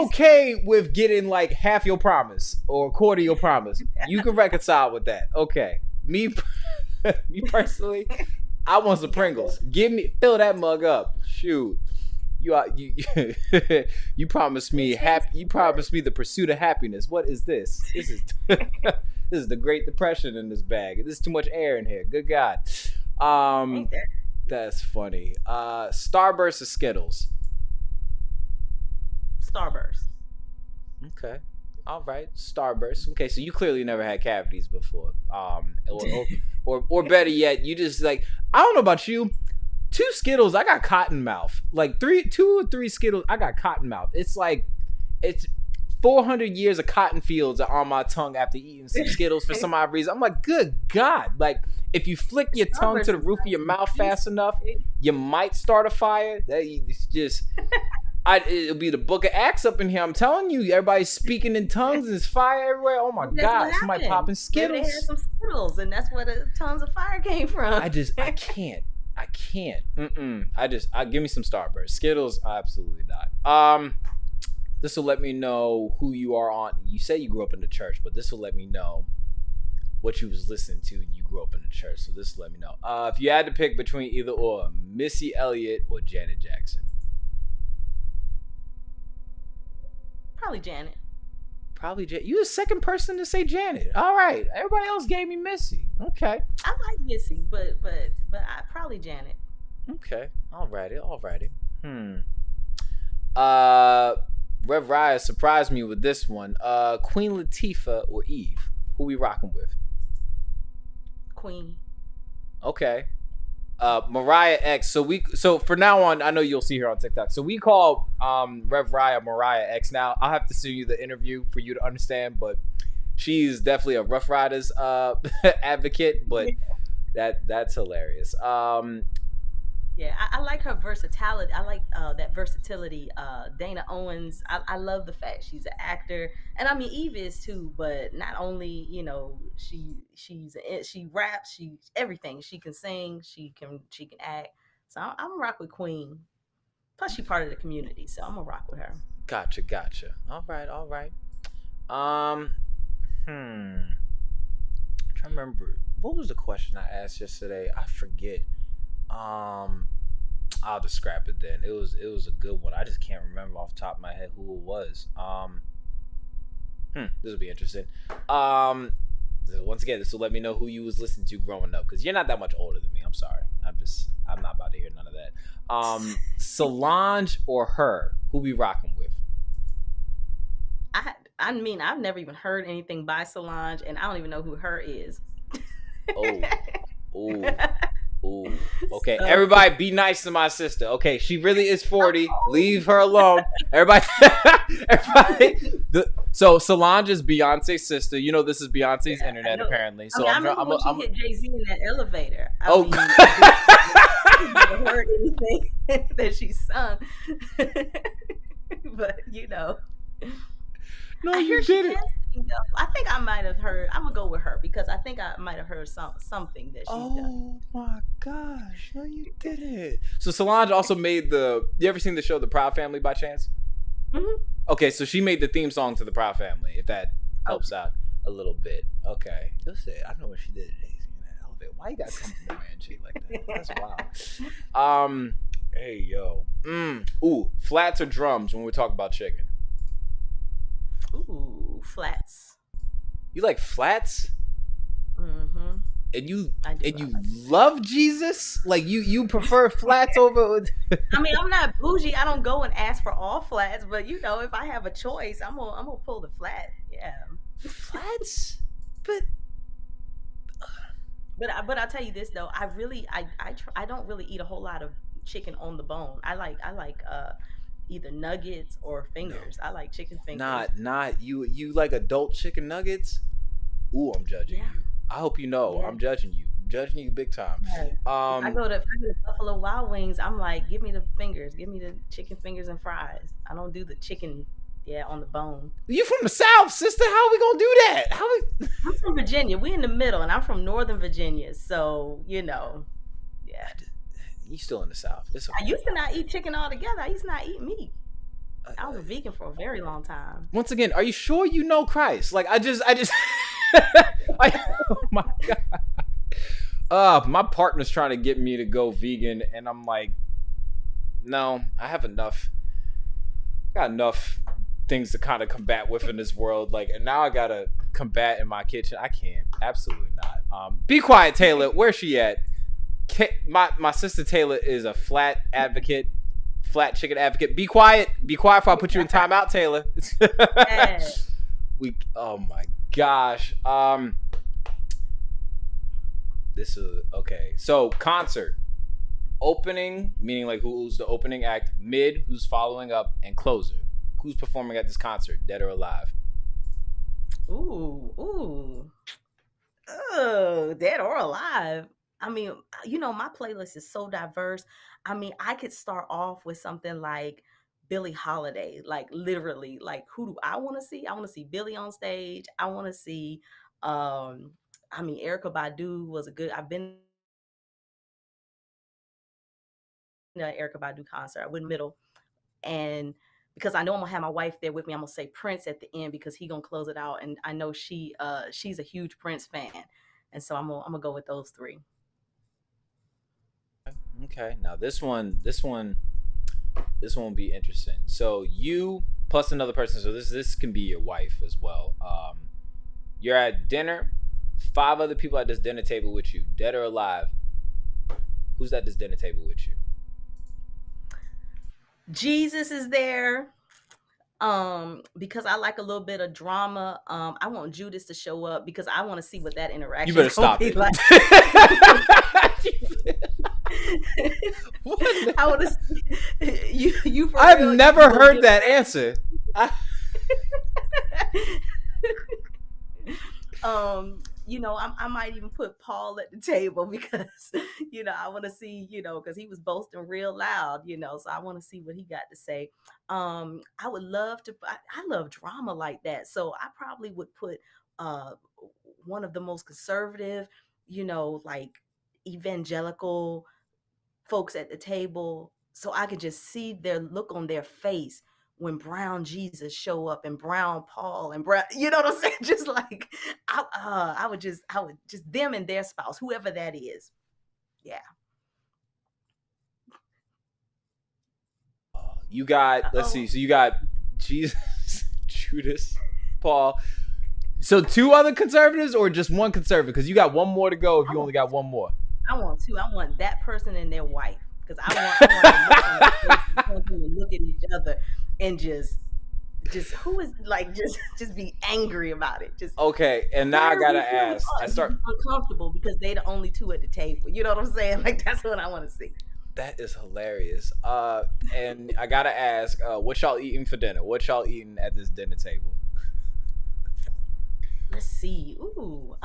okay with getting like half your promise or a quarter of your promise? You can reconcile with that. Okay, me personally, I want some Pringles. Fill that mug up. Shoot. You promised me You promised me the pursuit of happiness. What is this? This is the Great Depression in this bag. There's too much air in here. Good God. That's funny. Starburst or Skittles? Starburst. Okay. All right. Starburst. Okay, so you clearly never had cavities before. Or better yet, you just like, I don't know about you. 2 Skittles, I got cotton mouth. Like 2 or 3 Skittles, I got cotton mouth. It's like, it's 400 years of cotton fields are on my tongue after eating some Skittles for some odd reason. I'm like, good God. Like, if you flick your tongue to the roof of your mouth fast enough, you might start a fire. It's just, it'll be the Book of Acts up in here. I'm telling you, everybody's speaking in tongues and there's fire everywhere. Oh my God, somebody popping Skittles. Maybe they had some Skittles, and that's where the tons of fire came from. I can't. Give me some Starburst. Skittles, absolutely not. This will let me know who you are on. You say you grew up in the church, but this will let me know what you was listening to when you grew up in the church. So this will let me know. If you had to pick between either or, Missy Elliott or Janet Jackson? Probably Janet. You the second person to say Janet. All right. Everybody else gave me Missy. Okay. I like Missy, but I probably Janet. Okay. All righty. Rev Raya surprised me with this one. Queen Latifah or Eve? Who we rocking with? Queen. Okay. Mariah X. So for now on, I know you'll see her on TikTok. So we call Rev Raya Mariah X now. I'll have to send you the interview for you to understand, but she's definitely a Rough Riders advocate, but that's hilarious. Yeah, I like her versatility. I like that versatility. Dana Owens, I love the fact she's an actor, and I mean Eve is too. But not only she raps, she's everything. She can sing, she can act. So I'm gonna rock with Queen. Plus, she's part of the community, so I'm gonna rock with her. Gotcha. All right. I'm trying to remember what was the question I asked yesterday. I forget. I'll just scrap it then. It was a good one. I just can't remember off the top of my head who it was. This will be interesting. Once again, this will let me know who you was listening to growing up, because you're not that much older than me. I'm sorry. I'm not about to hear none of that. Solange or her? Who we rocking with? I mean, I've never even heard anything by Solange, and I don't even know who her is. Ooh. Okay, everybody be nice to my sister. Okay, she really is 40. Leave her alone. Everybody. So Solange is Beyonce's sister. You know this is Beyonce's internet apparently. So I remember when she hit Jay-Z in that elevator. never heard anything that she sung. But No, I you hear she did it. can sing though. I think I might have heard. I'm gonna go with her because I think I might have heard something that she's done. Oh my gosh! No, you did it. So Solange also made the. You ever seen the show The Proud Family by chance? Mm-hmm. Okay, so she made the theme song to The Proud Family. If that helps out a little bit. Okay, you'll say I know what she did today. In that elevator. Why you gotta come to the man shit like that? That's wild. Hey yo. Ooh, flats or drums when we talk about chicken. Ooh, flats. You like flats? Mm-hmm. And you like love Jesus? Like you prefer flats over? I mean, I'm not bougie. I don't go and ask for all flats, but if I have a choice, I'm gonna pull the flat. Yeah. Flats? But I'll tell you this though. I don't really eat a whole lot of chicken on the bone. I like either nuggets or fingers. No. I like chicken fingers. Not you like adult chicken nuggets? Ooh, I'm judging you. I hope you know. Yeah. I'm judging you. I'm judging you big time. Yeah. If I go to Buffalo Wild Wings, I'm like, give me the fingers. Give me the chicken fingers and fries. I don't do the chicken on the bone. You from the South, sister? How are we gonna do that? I'm from Virginia. We in the middle, and I'm from Northern Virginia. So, yeah. You still in the South. It's okay. I used to not eat chicken altogether. I used to not eat meat. I was a vegan for a very long time. Once again, are you sure you know Christ? Like, I just oh my God. My partner's trying to get me to go vegan, and I'm like, no, I have enough. I got enough things to kind of combat with in this world. Like, and now I gotta combat in my kitchen. I can't. Absolutely not. Be quiet, Taylor. Where's she at? My sister Taylor is a flat chicken advocate. Be quiet before I put you in timeout, Taylor. Oh my gosh. This is okay. So concert opening, meaning like who's the opening act, mid, who's following up, and closer. Who's performing at this concert, dead or alive? Ooh, dead or alive. I mean, my playlist is so diverse. I mean, I could start off with something like Billie Holiday, like literally, like who do I want to see? I want to see Billie on stage. I want to see, Erykah Badu was a good. I've been to an Erykah Badu concert. I went middle, and because I know I'm gonna have my wife there with me, I'm gonna say Prince at the end because he gonna close it out, and I know she's a huge Prince fan, and so I'm gonna go with those three. Okay, now this one will be interesting. So you plus another person. So this can be your wife as well. You're at dinner, 5 other people at this dinner table with you, dead or alive. Who's at this dinner table with you? Jesus is there. Because I like a little bit of drama. I want Judas to show up because I want to see what that interaction. You better stop it. Like. I want to see you. For I've real, never heard that answer. I might even put Paul at the table because, I want to see, because he was boasting real loud, so I want to see what he got to say. I would love to, I love drama like that. So I probably would put one of the most conservative, like evangelical folks at the table so I could just see their look on their face when brown Jesus show up and brown Paul and brown, you know what I'm saying? Just like, I would just them and their spouse, whoever that is. Yeah. You got, let's see. So you got Jesus, Judas, Paul. So 2 other conservatives or just one conservative? Because you got one more to go if you only got one more. I want 2. I want that person and their wife. Because I want them to look at each other and just who is like just be angry about it. Just okay. And now I gotta ask. I start uncomfortable because they the only 2 at the table. You know what I'm saying? Like that's what I want to see. That is hilarious. And I gotta ask, what y'all eating for dinner? What y'all eating at this dinner table? Let's see. Ooh.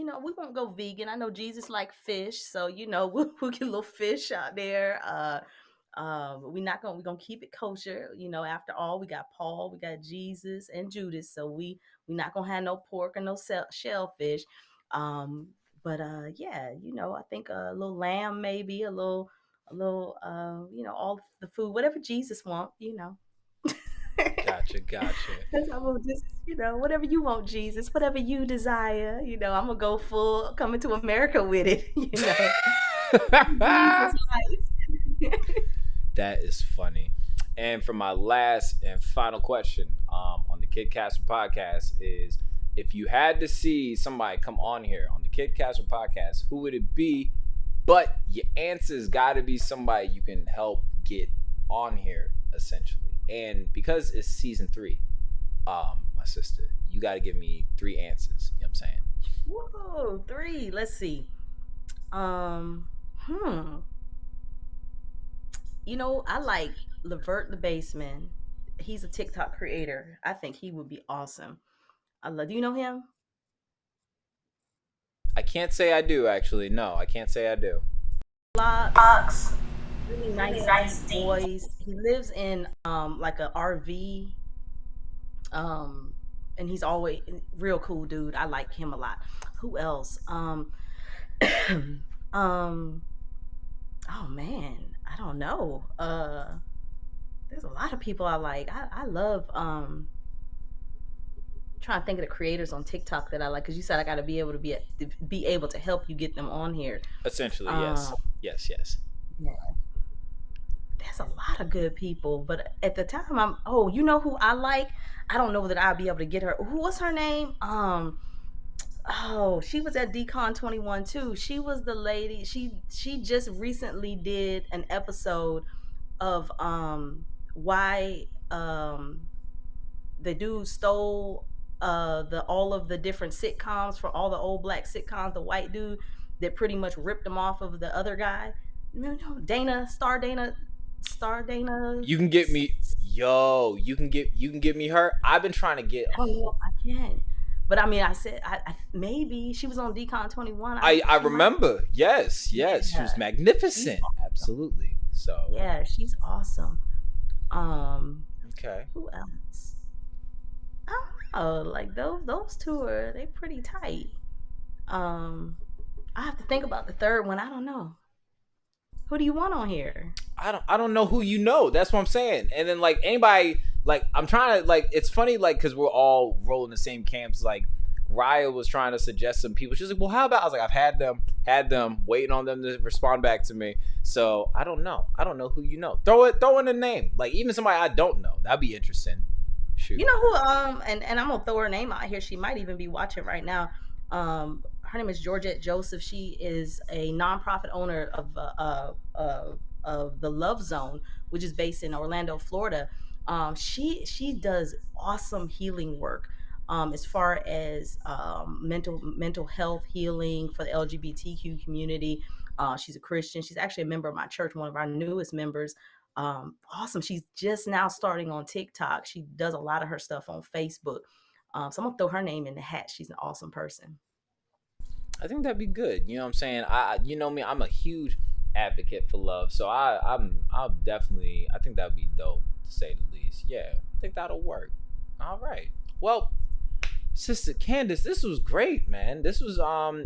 we won't go vegan. I know Jesus like fish, so we'll get a little fish out there. We're gonna keep it kosher. After all, we got Paul, we got Jesus and Judas, so we not gonna have no pork or no shellfish. Um, but yeah, I think a little lamb, maybe all the food, whatever Jesus want. Gotcha. That's I'm gonna just, whatever you want, Jesus, whatever you desire. I'm gonna go full coming to America with it. Jesus life. That is funny. And for my last and final question on the Kid Casper podcast is, if you had to see somebody come on here on the Kid Casper podcast, who would it be? But your answer's got to be somebody you can help get on here, essentially. And because it's season 3, my sister, you got to give me 3 answers. You know what I'm saying? Whoa, 3. Let's see. I like Levert the Baseman. He's a TikTok creator. I think he would be awesome. Do you know him? I can't say I do, actually. No, I can't say I do. Locks. Really nice voice. He lives in like a RV. And he's always real cool dude. I like him a lot. Who else? Oh man, I don't know. There's a lot of people I like. I love trying to think of the creators on TikTok that I like, because you said I got to be able to be able to help you get them on here. Essentially, yes. Yeah. There's a lot of good people, but at the time you know who I like? I don't know that I'll be able to get her. What's her name? She was at Decon 21 too. She was the lady. She just recently did an episode of why the dude stole all of the different sitcoms for all the old black sitcoms. The white dude that pretty much ripped them off of the other guy. Star Dana. You can get me, you can get me her. I've been trying to get. Oh, I can't. But I mean, I said I maybe she was on Decon 21. I remember. Yes. Yeah. She was magnificent. Awesome. Absolutely. So yeah, she's awesome. Okay. Who else? I don't know. Like those two they pretty tight. I have to think about the third one. I don't know. Who do you want on here? I don't know who you know. That's what I'm saying. And then like anybody, like I'm trying to like, it's funny like because we're all rolling the same camps. Like Raya was trying to suggest some people. She's like, well, how about? I was like, I've had them, waiting on them to respond back to me. So I don't know who you know. Throw in a name. Like even somebody I don't know. That'd be interesting. Shoot. You know who? And I'm gonna throw her name out here. She might even be watching right now. Her name is Georgette Joseph. She is a nonprofit owner of the Love Zone, which is based in Orlando, Florida. She does awesome healing work as far as mental health healing for the LGBTQ community. She's a Christian. She's actually a member of my church, one of our newest members. Awesome. She's just now starting on TikTok. She does a lot of her stuff on Facebook. So I'm gonna throw her name in the hat. She's an awesome person. I think that'd be good. You know what I'm saying? You know me, I'm a huge advocate for love. So I'll definitely, I think that'd be dope to say the least. Yeah, I think that'll work. All right. Well, Sister Candace, this was great, man. This was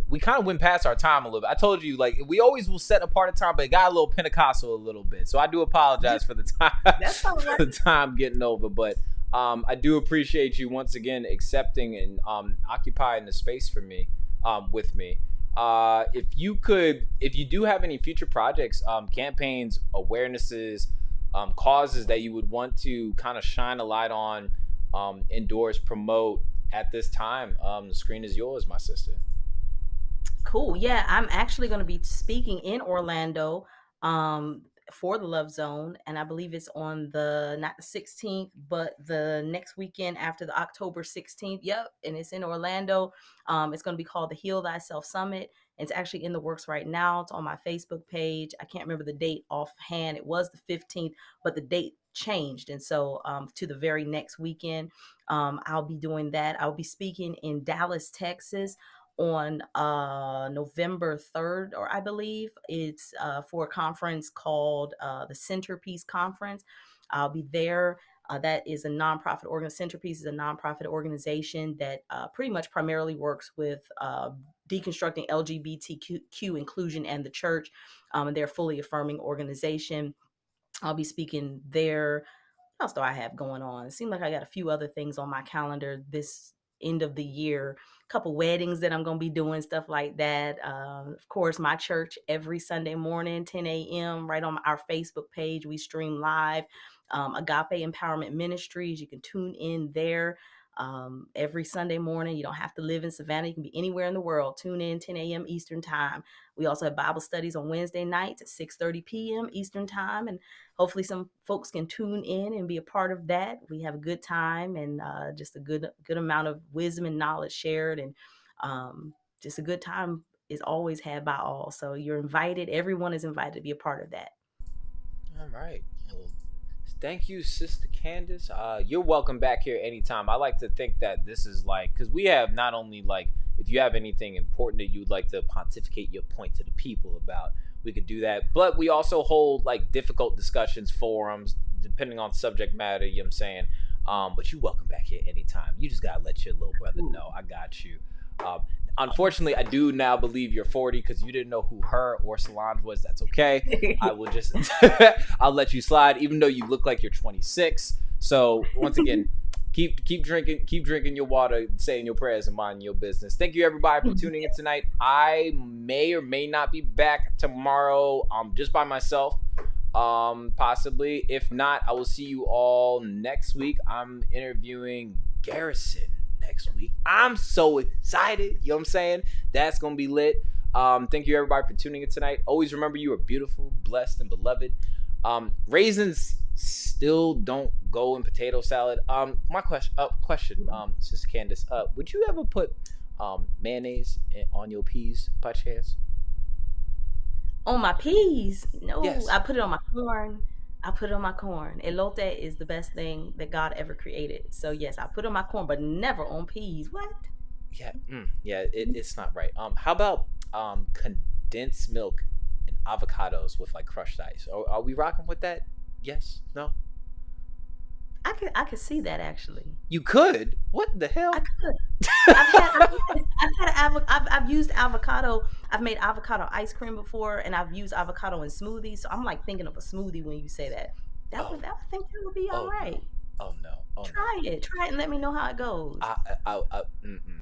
we kind of went past our time a little bit. I told you, like, we always will set apart a time, but it got a little Pentecostal a little bit. So I do apologize for the time. That's all right. For the time getting over, but I do appreciate you once again accepting and occupying the space for me, with me. If you do have any future projects, campaigns, awarenesses, causes that you would want to kind of shine a light on, endorse, promote at this time, the screen is yours, my sister. Cool. Yeah, I'm actually going to be speaking in Orlando for the Love Zone, and I believe it's on not the 16th, but the next weekend after the October 16th. Yep, and it's in Orlando. It's going to be called the Heal Thyself Summit. It's actually in the works right now. It's on my Facebook page. I can't remember the date offhand. It was the 15th, but the date changed, and so to the very next weekend, I'll be doing that. I'll be speaking in Dallas, Texas on November 3rd, or I believe it's for a conference called the Centerpiece Conference. I'll be there. That is a nonprofit Centerpiece is a nonprofit organization that pretty much primarily works with deconstructing LGBTQ inclusion and the church. And they're a fully affirming organization. I'll be speaking there. What else do I have going on? It seems like I got a few other things on my calendar this end of the year. A couple weddings that I'm going to be doing, stuff like that. Of course, my church every Sunday morning, 10 a.m., right on our Facebook page. We stream live. Agape Empowerment Ministries. You can tune in there every Sunday morning. You don't have to live in Savannah. You can be anywhere in the world. Tune in 10 a.m. Eastern Time. We also have Bible studies on Wednesday nights at 6:30 p.m. Eastern Time. And hopefully some folks can tune in and be a part of that. We have a good time and just a good amount of wisdom and knowledge shared. And just a good time is always had by all. So you're invited. Everyone is invited to be a part of that. All right. Well, thank you, Sister Candace. You're welcome back here anytime. I like to think that this is like, because we have not only like, if you have anything important that you'd like to pontificate your point to the people about, we could do that. But we also hold like difficult discussions, forums, depending on subject matter, you know what I'm saying? But you're welcome back here anytime. You just got to let your little brother know. I got you. Unfortunately, I do now believe you're 40 because you didn't know who her or Solange was. That's okay. I will just, I'll let you slide, even though you look like you're 26. So once again, keep drinking your water, saying your prayers, and minding your business. Thank you everybody for tuning in tonight. I may or may not be back tomorrow, just by myself, possibly. If not, I will see you all next week. I'm interviewing Garrison next week. I'm so excited. You know what I'm saying? That's gonna be lit. Thank you everybody for tuning in tonight. Always remember, you are beautiful, blessed, and beloved. Raisins still don't go in potato salad. My question, Sister Candace, would you ever put mayonnaise on your peas by chance? On my peas? No, Yes. I put it on my corn. I put it on my corn. Elote is the best thing that God ever created. So yes, I put it on my corn, but never on peas. What? Yeah, it's not right. How about condensed milk and avocados with like crushed ice? Are we rocking with that? Yes? No? I could see that actually. You could? What the hell? I could. I've used avocado. I've made avocado ice cream before, and I've used avocado in smoothies. So I'm like thinking of a smoothie when you say that. I think that would be all right. No. Oh no. Try it and let me know how it goes. Mm-mm.